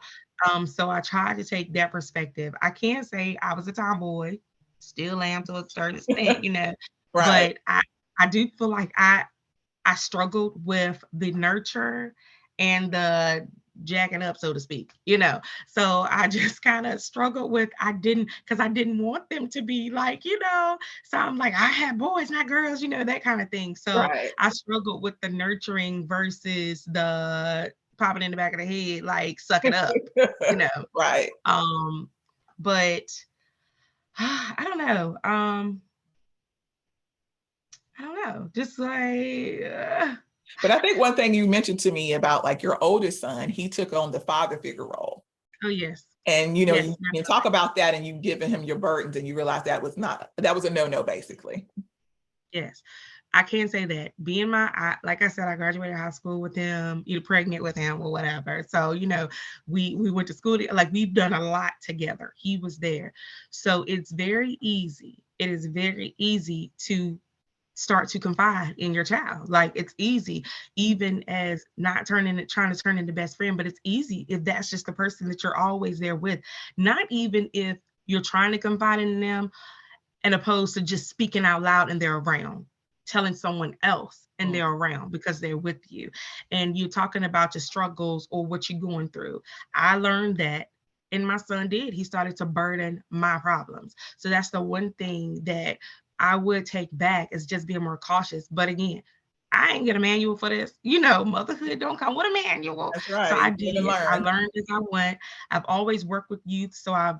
[SPEAKER 1] So I try to take that perspective. I can't say I was a tomboy, still am to a certain extent,
[SPEAKER 3] Right.
[SPEAKER 1] but I do feel like I struggled with the nurture and the jacking up, so to speak, So I just kind of struggled with, because I didn't want them to be like, so I'm like, I had boys, not girls, that kind of thing. So
[SPEAKER 3] Right.
[SPEAKER 1] I struggled with the nurturing versus the popping in the back of the head, like suck it up, you know.
[SPEAKER 3] Right.
[SPEAKER 1] But I don't know. I don't know. Just like
[SPEAKER 3] But I think one thing you mentioned to me about like your oldest son, he took on the father figure role.
[SPEAKER 1] oh yes.
[SPEAKER 3] And
[SPEAKER 1] Yes,
[SPEAKER 3] you talk about that and you've given him your burdens and you realize that was a no-no, basically.
[SPEAKER 1] yes. I can say that like I said, I graduated high school with him, pregnant with him or whatever. So, we went to school, like we've done a lot together. He was there. So it's very easy. It is very easy to start to confide in your child. Like it's easy, even as not trying to turn into best friend, but it's easy if that's just the person that you're always there with. Not even if you're trying to confide in them and opposed to just speaking out loud and they're around, telling someone else and they're around because they're with you. And you're talking about your struggles or what you're going through. I learned that, and my son did. He started to burden my problems. So that's the one thing that I would take back, is just being more cautious. But again, I ain't get a manual for this. Motherhood don't come with a manual.
[SPEAKER 3] That's
[SPEAKER 1] So
[SPEAKER 3] right.
[SPEAKER 1] I
[SPEAKER 3] You live and
[SPEAKER 1] did. I
[SPEAKER 3] learn.
[SPEAKER 1] learned as I went. I've always worked with youth. So I've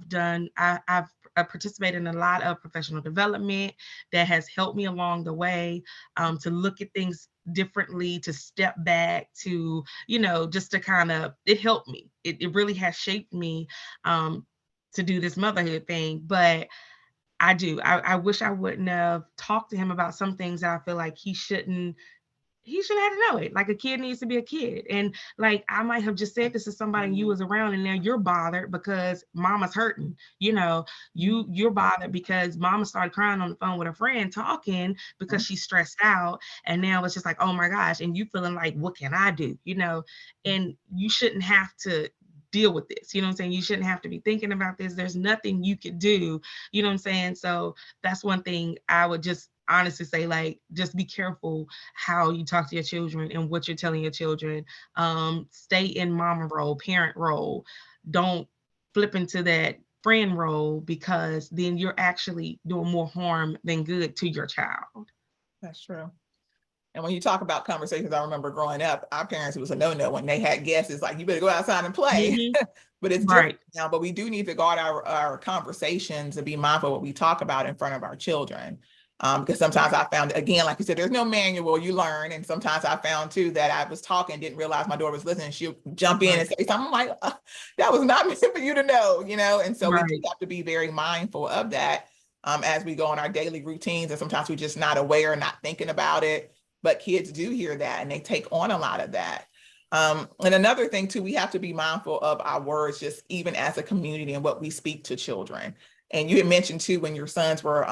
[SPEAKER 1] participated in a lot of professional development that has helped me along the way, to look at things differently, to step back, to, just to kind of, it helped me. It really has shaped me, to do this motherhood thing. But I do. I wish I wouldn't have talked to him about some things that I feel like he should have to know it. Like a kid needs to be a kid. And like I might have just said this to somebody and you was around, and now you're bothered because mama's hurting. You're bothered because mama started crying on the phone with a friend talking because she's stressed out. And now it's just like, oh my gosh. And you feeling like, what can I do? And you shouldn't have to deal with this. You know what I'm saying? You shouldn't have to be thinking about this. There's nothing you could do. You know what I'm saying? So that's one thing I would just honestly say, like, just be careful how you talk to your children and what you're telling your children. Stay in mama role, parent role. Don't flip into that friend role, because then you're actually doing more harm than good to your child.
[SPEAKER 3] That's true. And when you talk about conversations, I remember growing up, our parents, it was a no-no when they had guests. It's like, you better go outside and play.
[SPEAKER 1] Mhm.
[SPEAKER 3] But it's different
[SPEAKER 1] Right.
[SPEAKER 3] now. But we do need to guard our conversations and be mindful of what we talk about in front of our children. Because sometimes I found, again, like you said, there's no manual, you learn. And sometimes I found too that I was talking, didn't realize my daughter was listening. She'll jump in and say something. I'm like, that was not meant for you to know, And so we do
[SPEAKER 1] Right.
[SPEAKER 3] have to be very mindful of that as we go on our daily routines. And sometimes we're just not aware, not thinking about it. But kids do hear that and they take on a lot of that. And another thing too, we have to be mindful of our words, just even as a community and what we speak to children. And you had mentioned too, when your sons were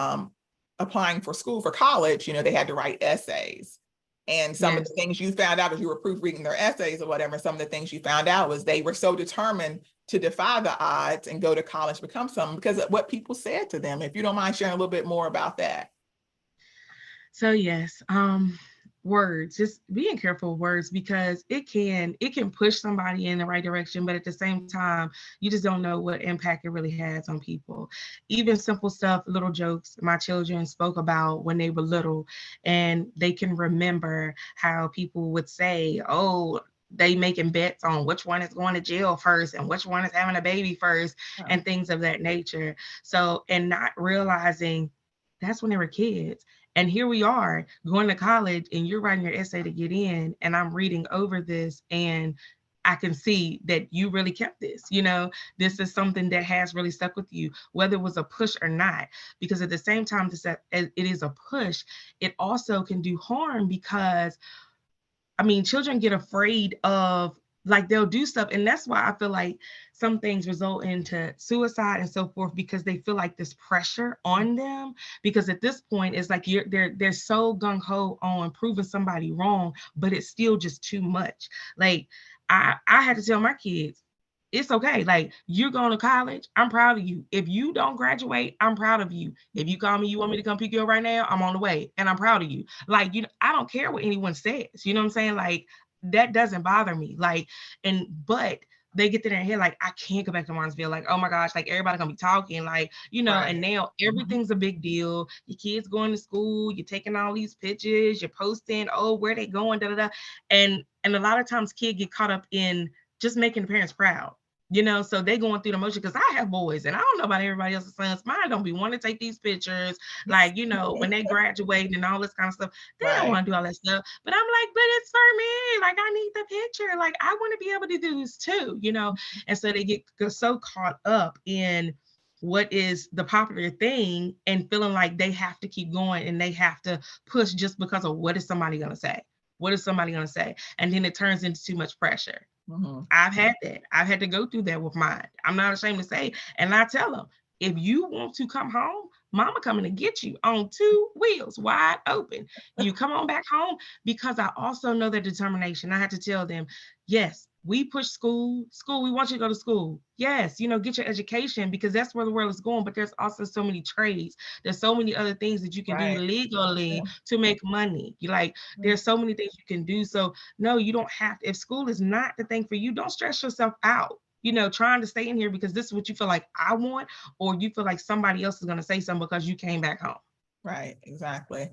[SPEAKER 3] applying for school, for college, they had to write essays. And some of
[SPEAKER 1] Yes.
[SPEAKER 3] the things you found out as you were proofreading their essays or whatever, some of the things you found out was they were so determined to defy the odds and go to college, become something because of what people said to them. If you don't mind sharing a little bit more about that.
[SPEAKER 1] So yes, words, just being careful with words, because it can push somebody in the right direction, but at the same time you just don't know what impact it really has on people. Even simple stuff, little jokes my children spoke about when they were little, and they can remember how people would say, oh, they making bets on which one is going to jail first and which one is having a baby first,
[SPEAKER 3] Oh,
[SPEAKER 1] and things of that nature. So, and not realizing that's when they were kids. And here we are going to college, and you're writing your essay to get in, and I'm reading over this, and I can see that you really kept this. This is something that has really stuck with you, whether it was a push or not. Because at the same time, it is a push, it also can do harm, because I mean, children get afraid of, like, they'll do stuff, and that's why I feel like some things result into suicide and so forth, because they feel like this pressure on them. Because at this point, it's like they're so gung ho on proving somebody wrong, but it's still just too much. Like, I had to tell my kids, it's okay. Like, you're going to college. I'm proud of you. If you don't graduate, I'm proud of you. If you call me, you want me to come pick you up right now, I'm on the way, and I'm proud of you. Like, I don't care what anyone says. You know what I'm saying? Like, that doesn't bother me. Like, but they get to their head, like, I can't go back to Martinsville. Like, oh my gosh, like, everybody gonna be talking, like, and
[SPEAKER 3] right.
[SPEAKER 1] now everything's a big deal. Your kids going to school, you're taking all these pictures, you're posting, oh, where they going, da da da. And a lot of times kids get caught up in just making the parents proud. So they going through the motion, because I have boys, and I don't know about everybody else's sons. Mine don't be want to take these pictures, like, when they graduate and all this kind of stuff. They don't
[SPEAKER 3] Right.
[SPEAKER 1] want to do all that stuff. But I'm like, but it's for me. Like, I need the picture. Like, I want to be able to do this too. And so they get so caught up in what is the popular thing, and feeling like they have to keep going, and they have to push just because of what is somebody going to say. What is somebody going to say? And then it turns into too much pressure.
[SPEAKER 3] Mhm.
[SPEAKER 1] I've had that. I've had to go through that with mine. I'm not ashamed to say. And I tell them, if you want to come home, mama coming to get you on two wheels, wide open. You come on back home, because I also know their determination. I had to tell them, yes, we push school. We want you to go to school. Yes, get your education, because that's where the world is going. But there's also so many trades. There's so many other things that you can do
[SPEAKER 3] Right.
[SPEAKER 1] legally to make money. You like, there's so many things you can do. So no, you don't have to. If school is not the thing for you, don't stress yourself out. Trying to stay in here because this is what you feel like I want, or you feel like somebody else is going to say something because you came back home.
[SPEAKER 3] Right. Exactly.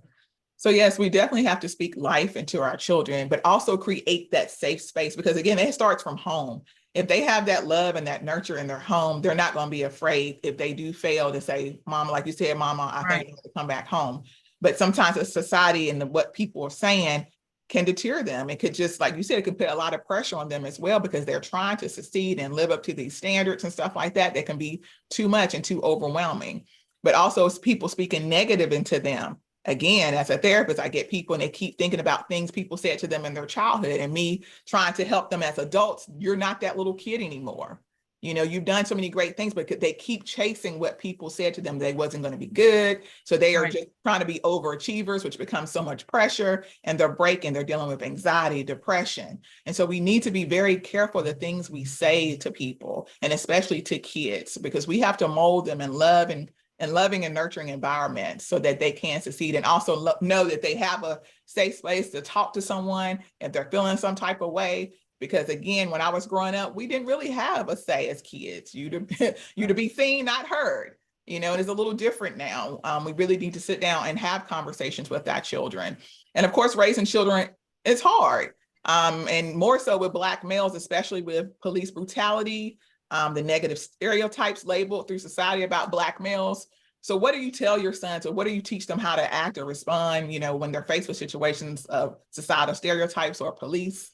[SPEAKER 3] So yes, we definitely have to speak life into our children, but also create that safe space, because again, it starts from home. If they have that love and that nurture in their home, they're not going to be afraid if they do fail to say, Mama, like you said, Mama, I think
[SPEAKER 1] Right.
[SPEAKER 3] I have to come back home. But sometimes the society and what people are saying can deter them. It could just, like you said, it could put a lot of pressure on them as well, because they're trying to succeed and live up to these standards and stuff like that. That can be too much and too overwhelming. But also people speaking negative into them. Again, as a therapist, I get people and they keep thinking about things people said to them in their childhood, and me trying to help them as adults. You're not that little kid anymore. You've done so many great things, but they keep chasing what people said to them they wasn't going to be good. So they are
[SPEAKER 1] Right.
[SPEAKER 3] just trying to be overachievers, which becomes so much pressure, and they're breaking, they're dealing with anxiety, depression. And so we need to be very careful the things we say to people, and especially to kids, because we have to mold them in love and loving and nurturing environment so that they can succeed, and also know that they have a safe space to talk to someone if they're feeling some type of way. Because again, when I was growing up, we didn't really have a say as kids. You to be seen, not heard. And it's a little different now. We really need to sit down and have conversations with our children. And of course, raising children is hard. And more so with Black males, especially with police brutality, the negative stereotypes labeled through society about Black males. So what do you tell your sons, or what do you teach them how to act or respond, when they're faced with situations of societal stereotypes or police?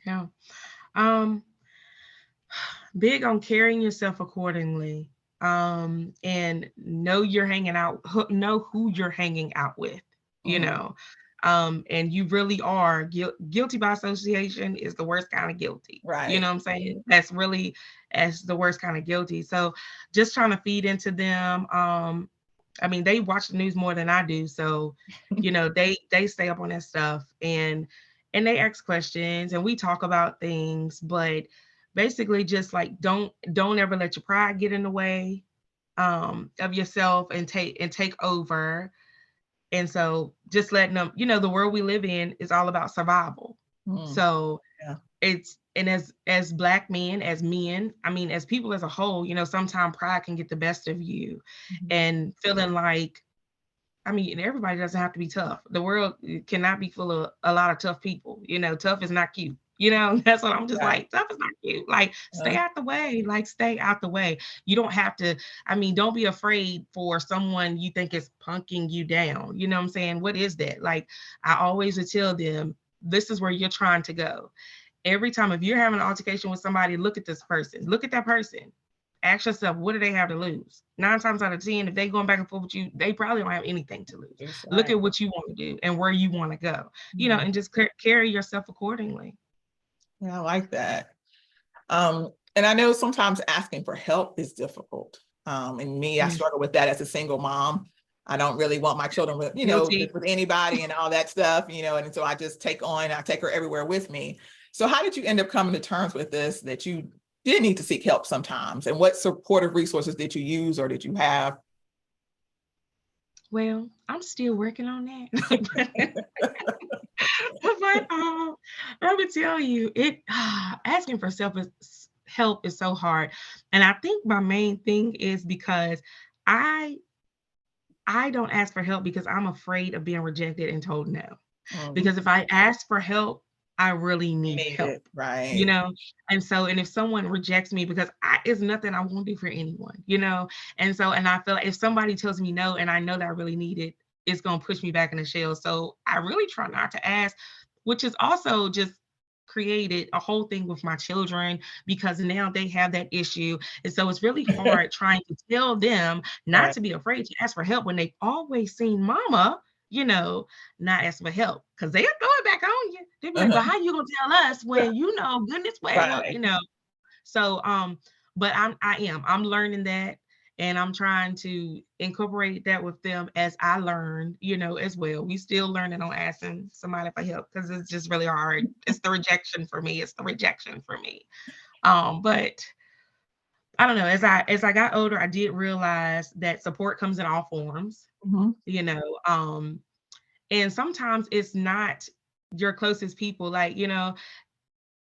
[SPEAKER 1] Yeah. Um, Big on carrying yourself accordingly. And know who you're hanging out with, you
[SPEAKER 3] Mhm.
[SPEAKER 1] know. And you really are guilty by association is the worst kind of guilty. You know
[SPEAKER 3] Right.
[SPEAKER 1] what I'm saying? That's the worst kind of guilty. So just trying to feed into them. I mean, they watch the news more than I do, so they stay up on that stuff, and they ask questions, and we talk about things, but basically just like don't ever let your pride get in the way of yourself and take over. And so just letting them, the world we live in is all about survival.
[SPEAKER 3] Mm.
[SPEAKER 1] So
[SPEAKER 3] Yeah.
[SPEAKER 1] and as Black men, as men, I mean, as people as a whole, sometimes pride can get the best of you,
[SPEAKER 3] Mhm.
[SPEAKER 1] and feeling like, I mean, everybody doesn't have to be tough. The world cannot be full of a lot of tough people. Tough is not cute. That's what I'm just
[SPEAKER 3] Right.
[SPEAKER 1] like, tough is not cute. Like, stay
[SPEAKER 3] Uh,
[SPEAKER 1] out the way. Like, stay out the way. You don't have to, I mean, don't be afraid for someone you think is punking you down. You know what I'm saying? What is that? Like, I always would tell them, this is where you're trying to go. Every time, if you're having an altercation with somebody, look at this person. Look at that person. Ask yourself, what do they have to lose? 9 times out of 10, if they going back and forth with you, they probably don't have anything to lose.
[SPEAKER 3] that's
[SPEAKER 1] Look
[SPEAKER 3] right.
[SPEAKER 1] at what you want to do and where you want to go,
[SPEAKER 3] Mhm.
[SPEAKER 1] and just carry yourself accordingly.
[SPEAKER 3] Yeah, I like that. And I know sometimes asking for help is difficult. And me, I
[SPEAKER 1] Mm.
[SPEAKER 3] struggle with that as a single mom. I don't really want my children with,
[SPEAKER 1] Guilty.
[SPEAKER 3] with anybody and all that stuff, and so I take her everywhere with me. So how did you end up coming to terms with this, that you did need to seek help sometimes? And what supportive resources did you use or did you have?
[SPEAKER 1] Well, I'm still working on that. But let me tell you, asking for help is so hard, and I think my main thing is because I I don't ask for help because I'm afraid of being rejected and told no.
[SPEAKER 3] Mm,
[SPEAKER 1] Because if I ask for help, I really
[SPEAKER 3] you
[SPEAKER 1] need
[SPEAKER 3] need
[SPEAKER 1] help,
[SPEAKER 3] it,
[SPEAKER 1] you
[SPEAKER 3] right?
[SPEAKER 1] know? And if someone rejects me, because it's nothing I won't do for anyone. And I feel like if somebody tells me no and I know that I really need it, it's going to push me back in the shell. So I really try not to ask, which is also just created a whole thing with my children because now they have that issue. And so it's really hard trying to tell them not
[SPEAKER 3] Right.
[SPEAKER 1] to be afraid to ask for help when they've always seen mama, you know, not ask for help because they'll throw it back on you. They'll be like, well, how you gonna tell us when goodness
[SPEAKER 3] Right.
[SPEAKER 1] So but I'm learning that, and I'm trying to incorporate that with them as I learn, as well. We still learning on asking somebody for help because it's just really hard. It's the rejection for me. It's the rejection for me. But I don't know. As I got older, I did realize that support comes in all forms,
[SPEAKER 3] Mhm.
[SPEAKER 1] you know. And sometimes it's not your closest people, like,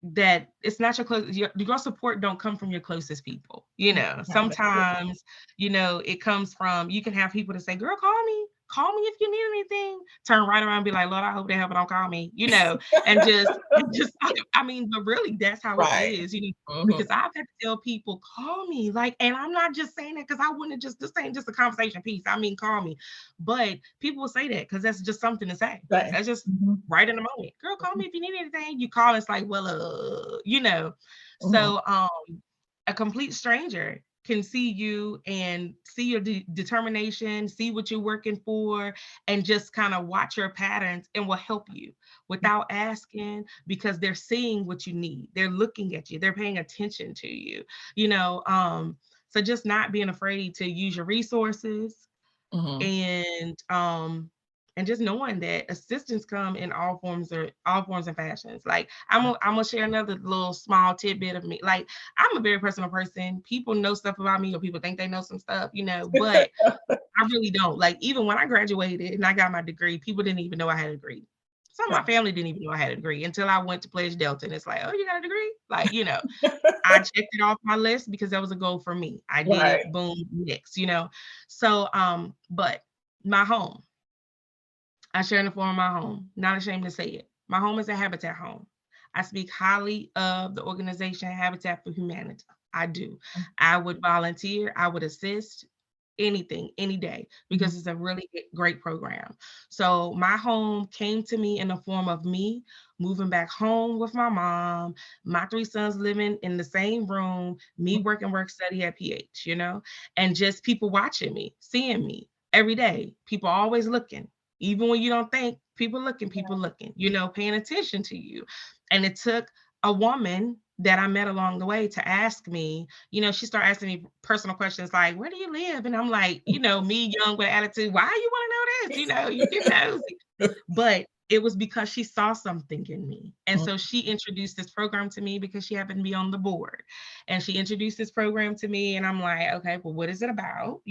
[SPEAKER 1] that it's not your support don't come from your closest people. Sometimes, it comes from, you can have people to say, girl, call me if you need anything, turn right around and be like, Lord, I hope they help, don't call me, and just I mean, but really that's how it
[SPEAKER 3] Right.
[SPEAKER 1] is,
[SPEAKER 3] Mhm.
[SPEAKER 1] because I've had to tell people, call me, like, and I'm not just saying that because I wouldn't just this ain't just a conversation piece. I mean, call me. But people will say that because that's just something to say.
[SPEAKER 3] Right.
[SPEAKER 1] That's just
[SPEAKER 3] Mhm.
[SPEAKER 1] right in the moment. Girl, call me if you need anything. You call, it's like, well,
[SPEAKER 3] Mhm.
[SPEAKER 1] So a complete stranger can see you and see your determination, see what you're working for, and just kind of watch your patterns and will help you without asking because they're seeing what you need. They're looking at you. They're paying attention to you. You know, so just not being afraid to use your resources,
[SPEAKER 3] Mhm.
[SPEAKER 1] and just knowing that assistance come in all forms and fashions. Like I'm gonna share another little small tidbit of me. Like, I'm a very personal person. People know stuff about me, or people think they know some stuff, but I really don't. Like, even when I graduated and I got my degree, people didn't even know I had a degree. Some of my family didn't even know I had a degree until I went to Pledge Delta, and it's like, oh, you got a degree? Like, I checked it off my list because that was a goal for me. I did
[SPEAKER 3] Right.
[SPEAKER 1] it, boom, next. So, but my home, I share in the form of my home. Not ashamed to say it. My home is a Habitat home. I speak highly of the organization Habitat for Humanity. I do. I would volunteer, I would assist, anything, any day,
[SPEAKER 3] Mhm.
[SPEAKER 1] because it's a really great program. So my home came to me in the form of me moving back home with my mom, my three sons living in the same room, me working work study at PH, and just people watching me, seeing me every day. People always looking, even when you don't think, people looking, paying attention to you. And it took a woman that I met along the way to ask me, she started asking me personal questions like, where do you live? And I'm like, me young with attitude, why you want to know this? You get nosy. But it was because she saw something in me. And
[SPEAKER 3] Mhm.
[SPEAKER 1] so she introduced this program to me because she happened to be on the board. And she introduced this program to me, and I'm like, okay, well, what is it about?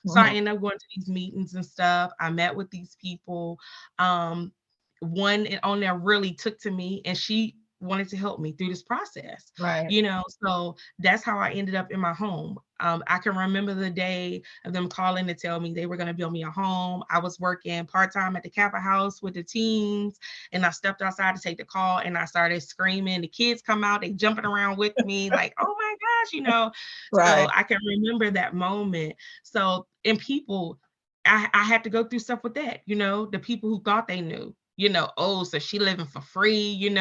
[SPEAKER 1] So I
[SPEAKER 3] Mhm.
[SPEAKER 1] ended up going to these meetings and stuff. I met with these people. Um, One on there really took to me, and she wanted to help me through this process.
[SPEAKER 3] Right.
[SPEAKER 1] So that's how I ended up in my home. I can remember the day of them calling to tell me they were going to build me a home. I was working part-time at the Kappa House with the teens, and I stepped outside to take the call, and I started screaming. The kids come out, they jumping around with me like, oh my gosh. So
[SPEAKER 3] Right.
[SPEAKER 1] I can remember that moment. So, and people, I had to go through stuff with that, the people who thought they knew. Oh, so she living for free,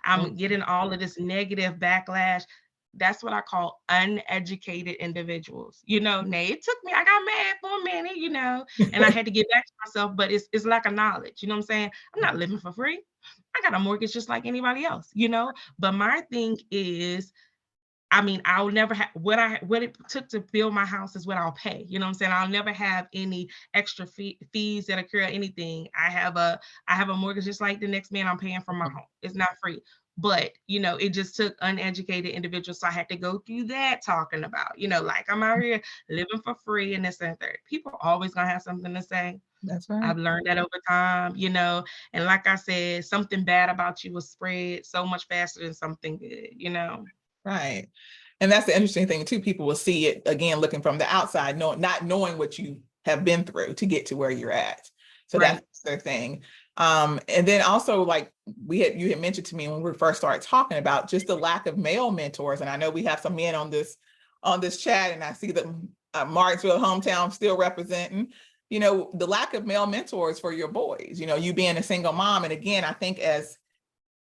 [SPEAKER 1] I'm getting all of this negative backlash. That's what I call uneducated individuals. Now it took me, I got mad for a minute, and I had to get back to myself, but it's lack of knowledge. You know what I'm saying? I'm not living for free. I got a mortgage just like anybody else. But my thing is, I mean, I'll never have what it took to build my house is what I'll pay. You know what I'm saying? I'll never have any extra fees that occur or anything. I have a mortgage just like the next man I'm paying for my home. It's not free. But it just took uneducated individuals. So I had to go through that talking about, like I'm out here living for free and this and that. People are always gonna have something to say.
[SPEAKER 3] That's right.
[SPEAKER 1] I've learned that over time. And like I said, something bad about you will spread so much faster than something good.
[SPEAKER 3] Right. And that's the interesting thing too. People will see it again, looking from the outside, not knowing what you have been through to get to where you're at. So
[SPEAKER 1] Right.
[SPEAKER 3] that's their thing. And then also, like you had mentioned to me when we first started talking about just the lack of male mentors. And I know we have some men on this chat, and I see that Martinsville hometown still representing, the lack of male mentors for your boys, you being a single mom. And again, I think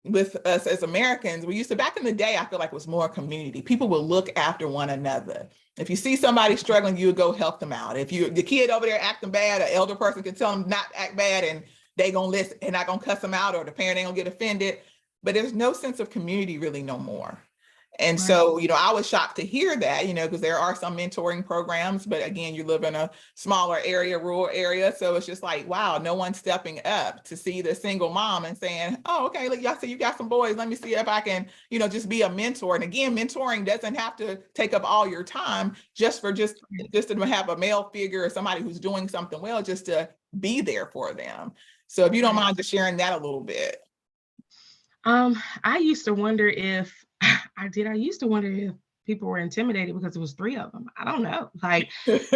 [SPEAKER 3] with us as Americans, we used to, back in the day, I feel like it was more community. People will look after one another. If you see somebody struggling, you would go help them out. If the kid over there acting bad, an elder person can tell them not to act bad, and they gonna listen and not gonna cuss them out, or the parent ain't gonna get offended. But there's no sense of community really no more. And
[SPEAKER 1] Right.
[SPEAKER 3] so, I was shocked to hear that, because there are some mentoring programs, but again, you live in a smaller area, rural area. So it's just like, wow, no one's stepping up to see the single mom and saying, oh, okay, look, y'all see you got some boys. Let me see if I can, just be a mentor. And again, mentoring doesn't have to take up all your time, just to have a male figure or somebody who's doing something well, just to be there for them. So if you don't
[SPEAKER 1] Right.
[SPEAKER 3] mind just sharing that a little bit.
[SPEAKER 1] I used to wonder if I used to wonder if people were intimidated because it was three of them. I don't know. Like,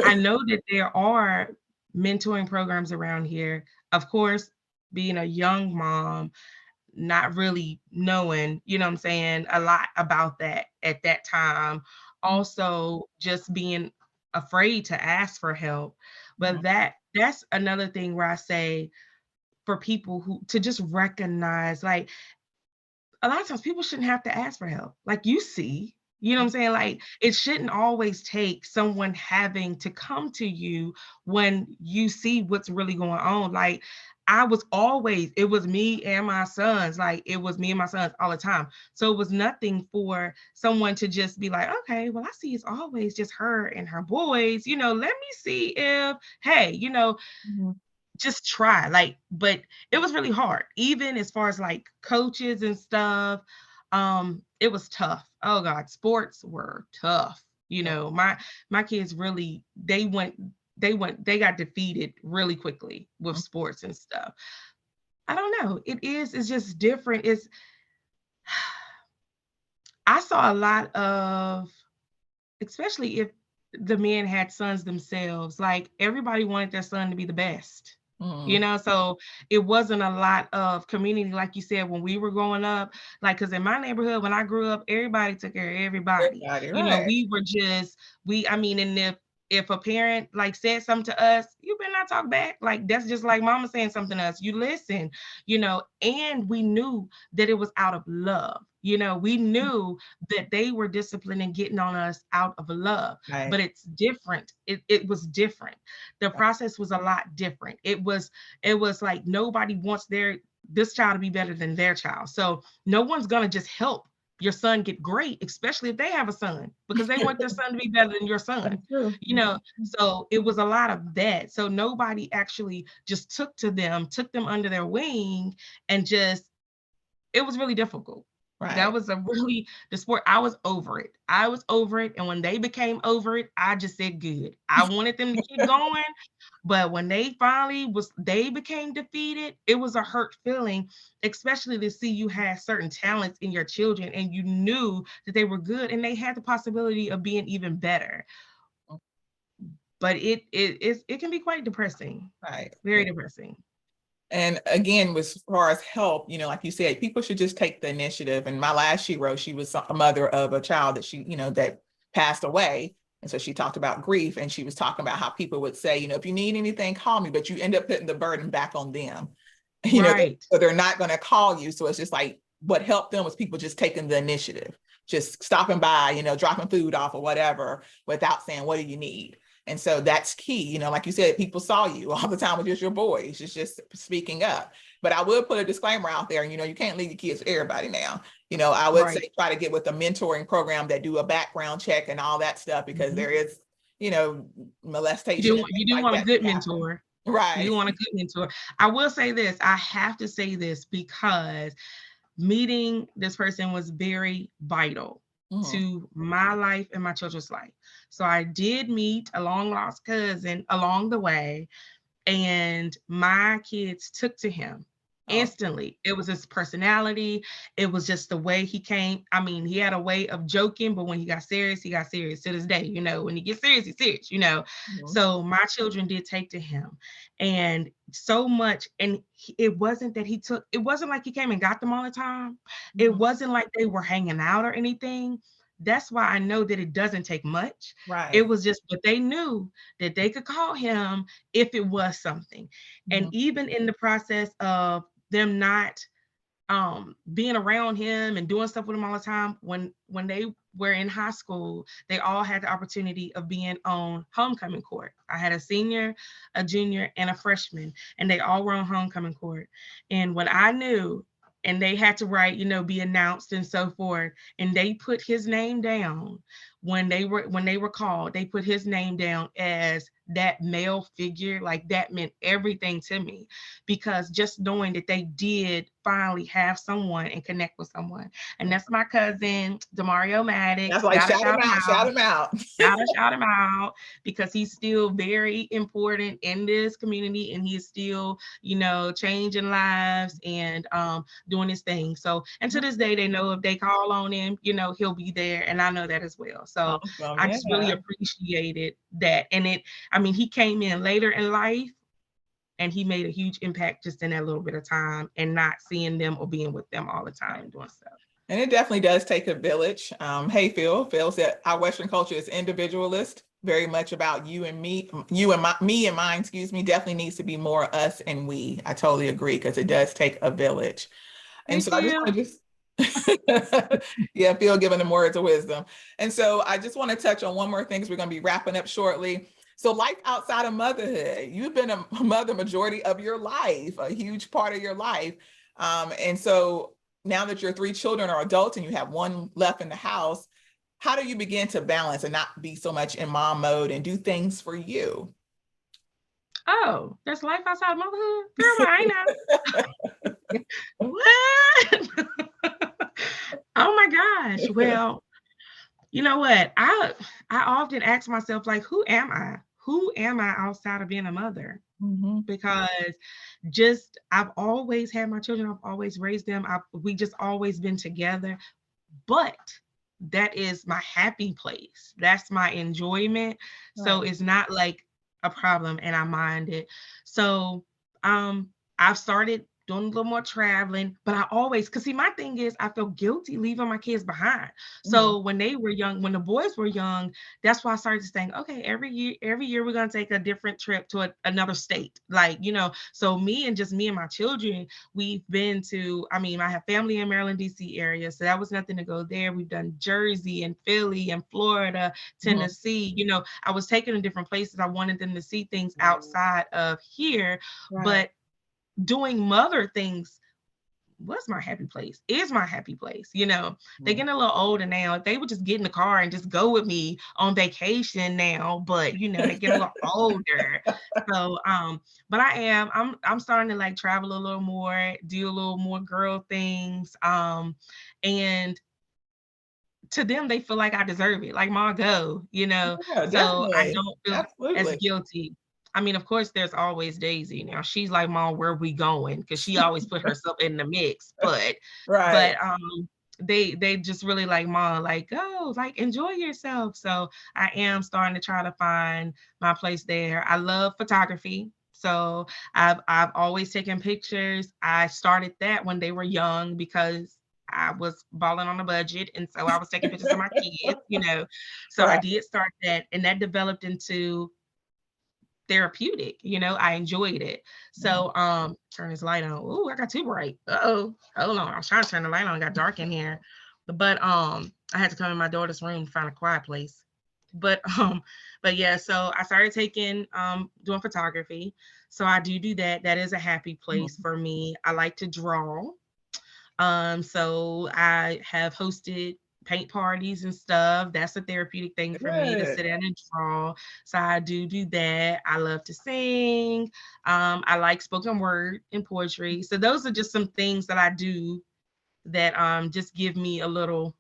[SPEAKER 1] I know that there are mentoring programs around here. Of course, being a young mom, not really knowing, what I'm saying, a lot about that at that time. Also, just being afraid to ask for help. But that's another thing where I say for people who to just recognize, like, a lot of times people shouldn't have to ask for help. Like you know what I'm saying? Like it shouldn't always take someone having to come to you when you see what's really going on. Like it was me and my sons. Like it was me and my sons all the time. So it was nothing for someone to just be like, okay, well, I see it's always just her and her boys. Let me see if, hey,
[SPEAKER 3] Mhm.
[SPEAKER 1] just try, like, but it was really hard, even as far as like coaches and stuff. It was tough. Oh god, sports were tough. My kids really, they got defeated really quickly with sports and stuff. I don't know, it's just different. I saw a lot of, especially if the men had sons themselves, like everybody wanted their son to be the best.
[SPEAKER 3] Mhm.
[SPEAKER 1] So it wasn't a lot of community, like you said, when we were growing up. Like, because in my neighborhood, when I grew up, everybody took care of everybody.
[SPEAKER 3] Everybody, right.
[SPEAKER 1] We were just, I mean, and if a parent like said something to us, you better not talk back. Like, that's just like mama saying something to us. You listen, and we knew that it was out of love. We knew that they were disciplined and getting on us out of love,
[SPEAKER 3] Right.
[SPEAKER 1] but it's different. It was different. The process was a lot different. It was like nobody wants this child to be better than their child. So no one's gonna just help your son get great, especially if they have a son, because they want their son to be better than your son.
[SPEAKER 3] That's true.
[SPEAKER 1] You know, so it was a lot of that. So nobody actually just took them under their wing and just, it was really difficult. That
[SPEAKER 3] Right.
[SPEAKER 1] was a really the sport. I was over it. I was over it. And when they became over it, I just said good. I wanted them to keep going. But when they became defeated, it was a hurt feeling, especially to see you had certain talents in your children and you knew that they were good and they had the possibility of being even better. But it can be quite depressing,
[SPEAKER 3] Right.
[SPEAKER 1] very depressing.
[SPEAKER 3] And again, as far as help, like you said, people should just take the initiative. And my last She-Ro, she was a mother of a child that that passed away. And so she talked about grief, and she was talking about how people would say, if you need anything, call me, but you end up putting the burden back on them.
[SPEAKER 1] Right.
[SPEAKER 3] So they're not going to call you. So it's just like what helped them was people just taking the initiative, just stopping by, dropping food off or whatever, without saying, what do you need? And so that's key. Like you said, people saw you all the time with just your boys. It's just speaking up. But I would put a disclaimer out there, you can't leave your kids to everybody now. I would
[SPEAKER 1] Right.
[SPEAKER 3] say try to get with a mentoring program that do a background check and all that stuff, because there is, molestation and
[SPEAKER 1] You
[SPEAKER 3] things
[SPEAKER 1] do
[SPEAKER 3] like
[SPEAKER 1] want a
[SPEAKER 3] that
[SPEAKER 1] good
[SPEAKER 3] happen.
[SPEAKER 1] mentor. You
[SPEAKER 3] Right.
[SPEAKER 1] do want a good mentor. I will say this. I have to say this because meeting this person was very vital
[SPEAKER 3] Mhm.
[SPEAKER 1] to my life and my children's life. So I did meet a long lost cousin along the way, and my kids took to him
[SPEAKER 3] Oh,
[SPEAKER 1] instantly. It was his personality. It was just the way he came. I mean, he had a way of joking, but when he got serious, he got serious to this day. When he gets serious, he's serious.
[SPEAKER 3] mhm.
[SPEAKER 1] So my children did take to him, and so much. And it wasn't that it wasn't like he came and got them all the time. It
[SPEAKER 3] Mhm.
[SPEAKER 1] wasn't like they were hanging out or anything. That's why I know that it doesn't take much. It
[SPEAKER 3] Right.
[SPEAKER 1] was just, but they knew that they could call him if it was something. And
[SPEAKER 3] Mhm.
[SPEAKER 1] even in the process of them not being around him and doing stuff with him all the time, when they were in high school, they all had the opportunity of being on homecoming court. I had a senior, a junior, and a freshman, and they all were on homecoming court. And what I knew, and they had to write, be announced and so forth, and they put his name down when they were called. They put his name down as that male figure. Like, that meant everything to me, because just knowing that they did finally have someone and connect with someone. And that's my cousin, Demario
[SPEAKER 3] That's
[SPEAKER 1] Maddox.
[SPEAKER 3] like
[SPEAKER 1] Gotta
[SPEAKER 3] shout him
[SPEAKER 1] shout him
[SPEAKER 3] out, shout
[SPEAKER 1] out.
[SPEAKER 3] him out.
[SPEAKER 1] Gotta shout him out, because he's still very important in this community, and he's still, changing lives and doing his thing. So, and to this day, they know if they call on him, he'll be there. And I know that as well. So
[SPEAKER 3] Awesome.
[SPEAKER 1] I just really
[SPEAKER 3] Yeah.
[SPEAKER 1] appreciated that. And I mean, he came in later in life, and he made a huge impact just in that little bit of time, and not seeing them or being with them all the time and doing stuff.
[SPEAKER 3] And it definitely does take a village. Hey, Phil. Phil said our Western culture is individualist, very much about you and me, me and mine, excuse me, definitely needs to be more us and we. I totally agree, because it does take a village. And
[SPEAKER 1] Thank
[SPEAKER 3] so I just
[SPEAKER 1] you.
[SPEAKER 3] want to yeah, Phil giving them words of wisdom. And so I just want to touch on one more thing, because we're going to be wrapping up shortly. So life outside of motherhood, you've been a mother majority of your life, a huge part of your life. And so now that your three children are adults and you have one left in the house, how do you begin to balance and not be so much in mom mode and do things for you?
[SPEAKER 1] Oh, there's life outside motherhood? Girl, I know. What? Oh my gosh. Well, you know what? I often ask myself, like, who am I? Who am I outside of being a mother?
[SPEAKER 3] Mhm.
[SPEAKER 1] Because I've always had my children, I've always raised them. We just always been together. But that is my happy place. That's my enjoyment. So
[SPEAKER 3] Right.
[SPEAKER 1] it's not like a problem, and I mind it. So I've started doing a little more traveling, but I always, because see, my thing is, I feel guilty leaving my kids behind.
[SPEAKER 3] Mhm.
[SPEAKER 1] So when they were young, when the boys were young, that's why I started just saying, okay, every year we're gonna take a different trip to another state. Like, so me and my children, we've been to, I mean, I have family in Maryland, DC area, so that was nothing to go there. We've done Jersey and Philly and Florida,
[SPEAKER 3] Mhm.
[SPEAKER 1] Tennessee. I was taking them different places. I wanted them to see things outside of here,
[SPEAKER 3] Right.
[SPEAKER 1] but doing mother things what's my happy place? Is my happy place? You know, they're
[SPEAKER 3] Mhm.
[SPEAKER 1] getting a little older now. If they would just get in the car and just go with me on vacation now, but you know, they're getting a little older. So but I'm starting to like travel a little more, do a little more girl things. And to them, they feel like I deserve it. Like, "Ma, go," you know?
[SPEAKER 3] Yeah,
[SPEAKER 1] So I
[SPEAKER 3] definitely.
[SPEAKER 1] don't feel as
[SPEAKER 3] Absolutely.
[SPEAKER 1] guilty. I mean, of course, there's always Daisy. Now she's like, "Mom, where we going?" Because she always put herself in the mix. But
[SPEAKER 3] Right.
[SPEAKER 1] but they just really like, "Mom, like, go, like, enjoy yourself." So I am starting to try to find my place there. I love photography. So I've always taken pictures. I started that when they were young because I was balling on a budget, and so I was taking pictures of my kids, you know. So I
[SPEAKER 3] Right.
[SPEAKER 1] did start that, and that developed into therapeutic, you know. I enjoyed it.
[SPEAKER 3] Mhm.
[SPEAKER 1] So turn this light on. Ooh, I got too bright. Uh-oh. Hold on. I was trying to turn the light on, it got dark in here. But I had to come in my daughter's room to find a quiet place. But but yeah, so I started taking doing photography. So I do that. That is a happy place
[SPEAKER 3] Mhm.
[SPEAKER 1] for me. I like to draw. So I have hosted paint parties and stuff. That's a therapeutic thing for me to
[SPEAKER 3] Good.
[SPEAKER 1] sit down and draw. So I do that. I love to sing. I like spoken word and poetry. So those are just some things that I do that just give me a little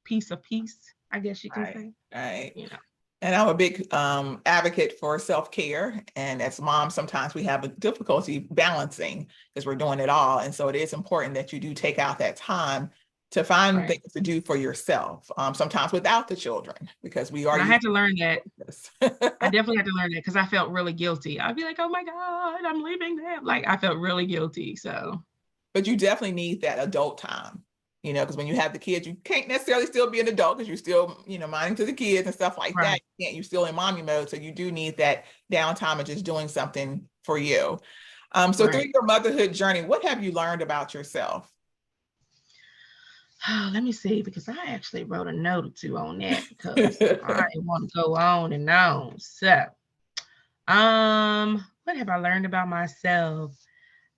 [SPEAKER 1] piece of peace, I guess you can
[SPEAKER 3] Right.
[SPEAKER 1] say.
[SPEAKER 3] Right.
[SPEAKER 1] You know.
[SPEAKER 3] And I'm a big advocate for self-care. And as moms, sometimes we have a difficulty balancing because we're doing it all. And so it is important that you do take out that time to find
[SPEAKER 1] Right.
[SPEAKER 3] things to do for yourself, sometimes without the children, because we are
[SPEAKER 1] And I
[SPEAKER 3] used
[SPEAKER 1] had to learn that.
[SPEAKER 3] to this.
[SPEAKER 1] I definitely had to learn that because I felt really guilty. I'd be like, oh my God, I'm leaving them. Like I felt really guilty. So
[SPEAKER 3] But you definitely need that adult time, because when you have the kids, you can't necessarily still be an adult because you're still, minding to the kids and stuff like that.
[SPEAKER 1] right.
[SPEAKER 3] You're still in mommy mode. So you do need that downtime of just doing something for you. So through
[SPEAKER 1] Right.
[SPEAKER 3] your motherhood journey, what have you learned about yourself?
[SPEAKER 1] Let me see, because I actually wrote a note or two on that because I want to go on and on. So, what have I learned about myself?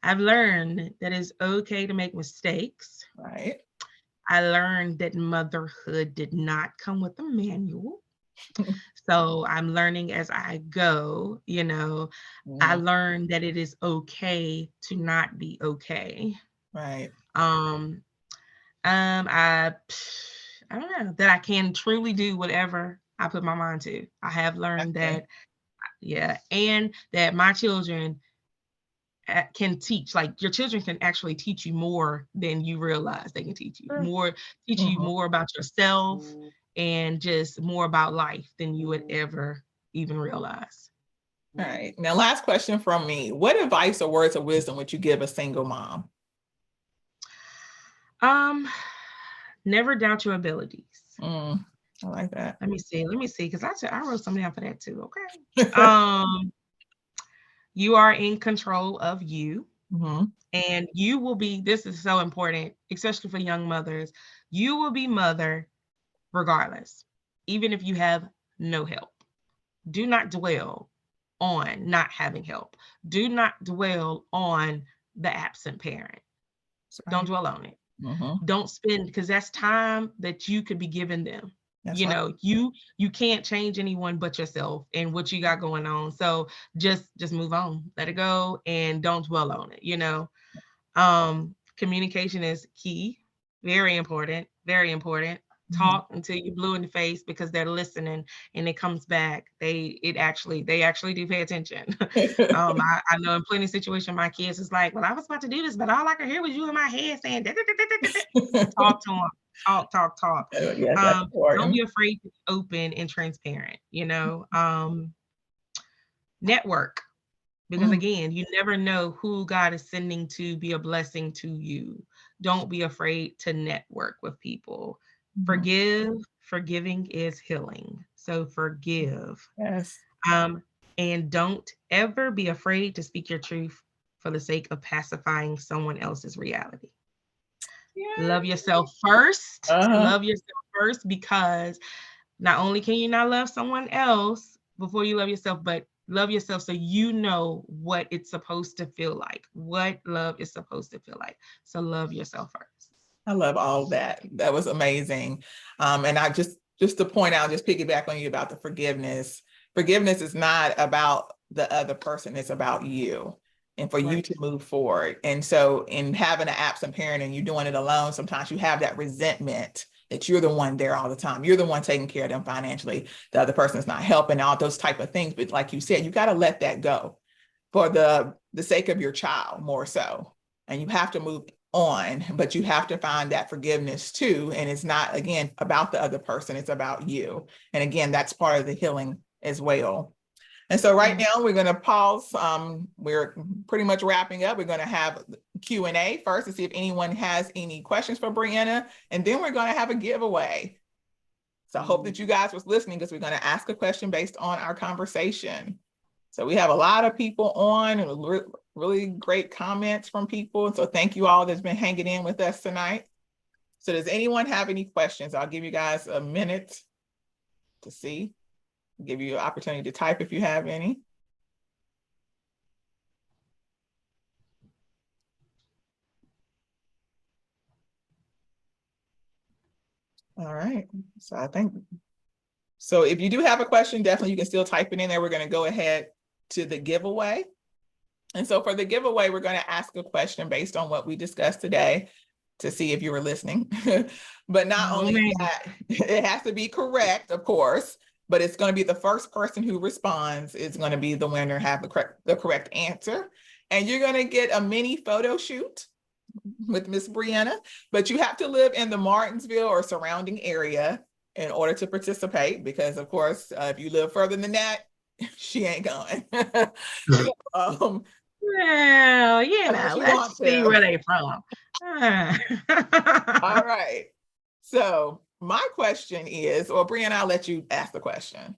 [SPEAKER 1] I've learned that it's okay to make mistakes.
[SPEAKER 3] Right.
[SPEAKER 1] I learned that motherhood did not come with a manual. So I'm learning as I go, you know. I
[SPEAKER 3] Mm,
[SPEAKER 1] learned that it is okay to not be okay.
[SPEAKER 3] right.
[SPEAKER 1] Um, I I don't know that I can truly do whatever I put my mind to. I have learned
[SPEAKER 3] Exactly.
[SPEAKER 1] that, yeah, and that my children can teach. Like your children can actually teach you more than you realize. They can
[SPEAKER 3] Sure.
[SPEAKER 1] teach you
[SPEAKER 3] Mhm.
[SPEAKER 1] more about yourself and just more about life than you would ever even realize.
[SPEAKER 3] All right. Now, last question from me. What advice or words of wisdom would you give a single mom?
[SPEAKER 1] Um, never doubt your abilities.
[SPEAKER 3] Mm, I like that.
[SPEAKER 1] Let me see, because I wrote something down for that too. Okay. Um, you are in control of you,
[SPEAKER 3] Mhm.
[SPEAKER 1] and you will be, this is so important, especially for young mothers. You will be mother regardless, even if you have no help. Do not dwell on not having help. Do not dwell on the absent parent.
[SPEAKER 3] That's
[SPEAKER 1] Don't
[SPEAKER 3] right.
[SPEAKER 1] dwell on it.
[SPEAKER 3] Mhm.
[SPEAKER 1] Don't spend, because that's time that you could be giving them.
[SPEAKER 3] That's
[SPEAKER 1] You
[SPEAKER 3] right.
[SPEAKER 1] know, you can't change anyone but yourself and what you got going on. So just move on, let it go, and don't dwell on it, you know. Communication is key, very important, very important.
[SPEAKER 3] Mhm.
[SPEAKER 1] Talk until you blue in the face because they're listening and it comes back. They actually do pay attention. I know in plenty of situations my kids is like, well, I was about to do this, but all I could hear was you in my head saying, "Da, da, da, da, da, da." Talk to them, talk, talk, talk.
[SPEAKER 3] Yes, that's
[SPEAKER 1] Don't be
[SPEAKER 3] important.
[SPEAKER 1] afraid to be open and transparent, you know. Network, because
[SPEAKER 3] Mm,
[SPEAKER 1] again, you never know who God is sending to be a blessing to you. Don't be afraid to network with people.
[SPEAKER 3] mhm.
[SPEAKER 1] Forgive, forgiving is healing. So forgive.
[SPEAKER 3] Yes.
[SPEAKER 1] Um, and don't ever be afraid to speak your truth for the sake of pacifying someone else's reality.
[SPEAKER 3] Yeah.
[SPEAKER 1] Love yourself first.
[SPEAKER 3] Uh-huh.
[SPEAKER 1] Love yourself first, because not only can you not love someone else before you love yourself, but Love yourself so you know what it's supposed to feel like, what love is supposed to feel like. So love yourself first.
[SPEAKER 3] I love all of that. That was amazing. And I just to point out, just piggyback on you about the forgiveness. Forgiveness is not about the other person, it's about you and for you to move forward. And so in having an absent parent and you doing it alone, sometimes you have that resentment that you're the one there all the time. You're the one taking care of them financially. The other person's not helping, all those type of things. But like you said, you got to let that go for the sake of your child more so. And you have to move on, but you have to find that forgiveness too. And it's not, again, about the other person, it's about you. And again, that's part of the healing as well. And so right now we're going to pause. We're pretty much wrapping up. We're going to have Q&A first to see if anyone has any questions for Brienna, and then we're going to have a giveaway. So I hope that you guys was listening, because we're going to ask a question based on our conversation. So we have a lot of people on, and really great comments from people. And so thank you all that's been hanging in with us tonight. So does anyone have any questions? I'll give you guys a minute to see. Give you an opportunity to type if you have any. All right. So I think, so if you do have a question, definitely you can still type it in there. We're going to go ahead to the giveaway. And so for the giveaway, we're going to ask a question based on what we discussed today to see if you were listening. But not only that, it has to be correct, of course, but it's going to be the first person who responds is going to be the winner, have the correct answer. And you're going to get a mini photo shoot with Miss Brienna, but you have to live in the Martinsville or surrounding area in order to participate, because of course, if you live further than that, she ain't going.
[SPEAKER 1] Well, let's see where they from.
[SPEAKER 3] All right. So my question is, or Brienna, I'll let you ask the question.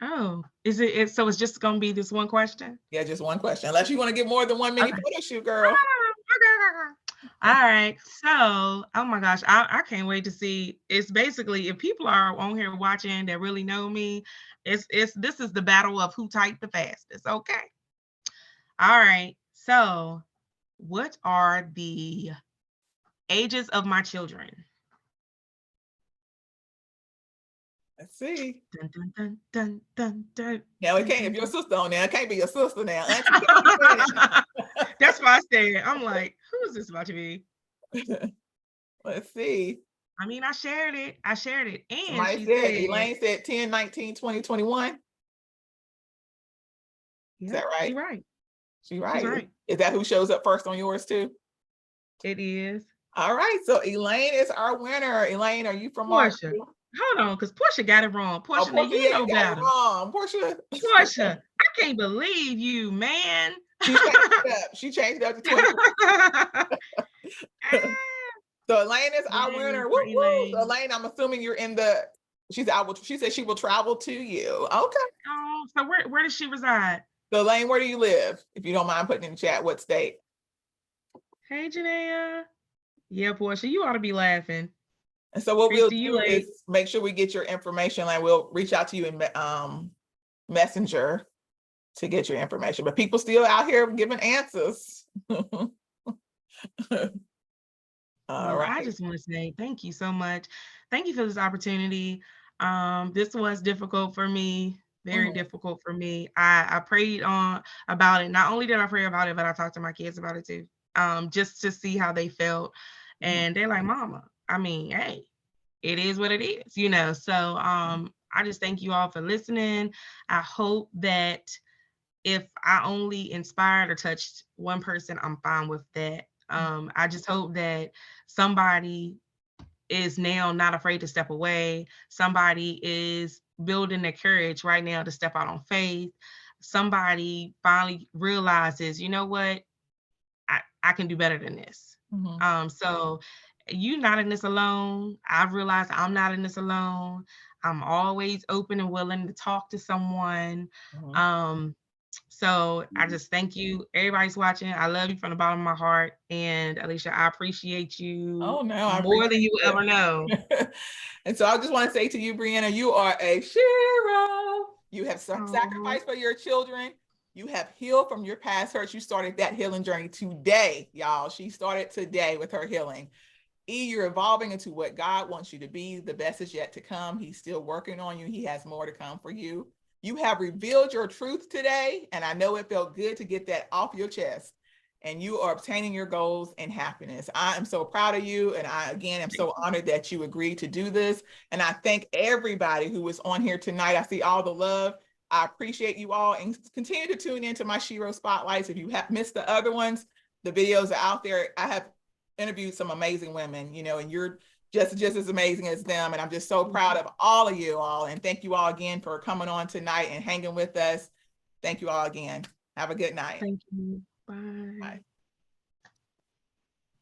[SPEAKER 1] Oh, is it so it's just gonna be this one question?
[SPEAKER 3] Yeah, just one question. Unless you want to get more than one mini photo shoot, girl.
[SPEAKER 1] All right. So, oh my gosh, I can't wait to see. It's basically, if people are on here watching that really know me, this is the battle of who typed the fastest. Okay. All right. So, what are the ages of my children?
[SPEAKER 3] Let's see.
[SPEAKER 1] Dun, dun, dun, dun, dun, dun,
[SPEAKER 3] Now it can't. If your sister on there, it can't be your sister now.
[SPEAKER 1] That's why I said, I'm like, who is this about to be?
[SPEAKER 3] Let's see.
[SPEAKER 1] I mean, I shared it. And
[SPEAKER 3] somebody said, Elaine said 10, 19, 20, 21. Is that right?
[SPEAKER 1] She's right.
[SPEAKER 3] She's right.
[SPEAKER 1] She's right.
[SPEAKER 3] Is that who shows up first on yours too?
[SPEAKER 1] It is.
[SPEAKER 3] All right. So Elaine is our winner. Elaine, are you from
[SPEAKER 1] Portia? Hold on, because Portia got it wrong. Portia,
[SPEAKER 3] Portia,
[SPEAKER 1] you know better.
[SPEAKER 3] Wrong. Portia,
[SPEAKER 1] I can't believe you, man.
[SPEAKER 3] She changed it up to 20. So Elaine is our winner. Woo, woo. So Elaine, I'm assuming you're in the. She said she will travel to you. Okay.
[SPEAKER 1] Oh, so where does she reside?
[SPEAKER 3] So Elaine, where do you live? If you don't mind putting in the chat, what state?
[SPEAKER 1] Hey, Janaea. Yeah, Portia, you ought to be laughing.
[SPEAKER 3] And so what we'll do is make sure we get your information. Like, we'll reach out to you in Messenger to get your information. But people still out here giving answers. All right.
[SPEAKER 1] I just want to say thank you so much. Thank you for this opportunity. This was difficult for me, very difficult for me. I prayed about it. Not only did I pray about it, but I talked to my kids about it too, just to see how they felt. And they're like, Mama, I mean, hey, it is what it is, you know? So I just thank you all for listening. I hope that if I only inspired or touched one person, I'm fine with that. I just hope that somebody is now not afraid to step away. Somebody is building their courage right now to step out on faith. Somebody finally realizes, you know what, I can do better than this. So you're not in this alone. I've realized I'm not in this alone. I'm always open and willing to talk to someone. So I just thank you. Everybody's watching. I love you from the bottom of my heart. And Alicia, I appreciate you more than you ever know.
[SPEAKER 3] And so I just want to say to you, Brienna, you are a S.H.E.R.O. You have
[SPEAKER 1] Oh,
[SPEAKER 3] sacrificed for your children. You have healed from your past hurts. You started that healing journey today, y'all. She started today with her healing. You're evolving into what God wants you to be. The best is yet to come. He's still working on you. He has more to come for you. You have revealed your truth today, and I know it felt good to get that off your chest. And you are obtaining your goals and happiness. I am so proud of you. And I, again, am so honored that you agreed to do this. And I thank everybody who was on here tonight. I see all the love. I appreciate you all, and continue to tune into my S.H.E.R.O spotlights. If you have missed the other ones, the videos are out there. I have interviewed some amazing women, you know, and you're just as amazing as them. And I'm just so proud of all of you all. And thank you all again for coming on tonight and hanging with us. Thank you all again. Have a good night.
[SPEAKER 1] thank you. Bye.
[SPEAKER 3] Bye.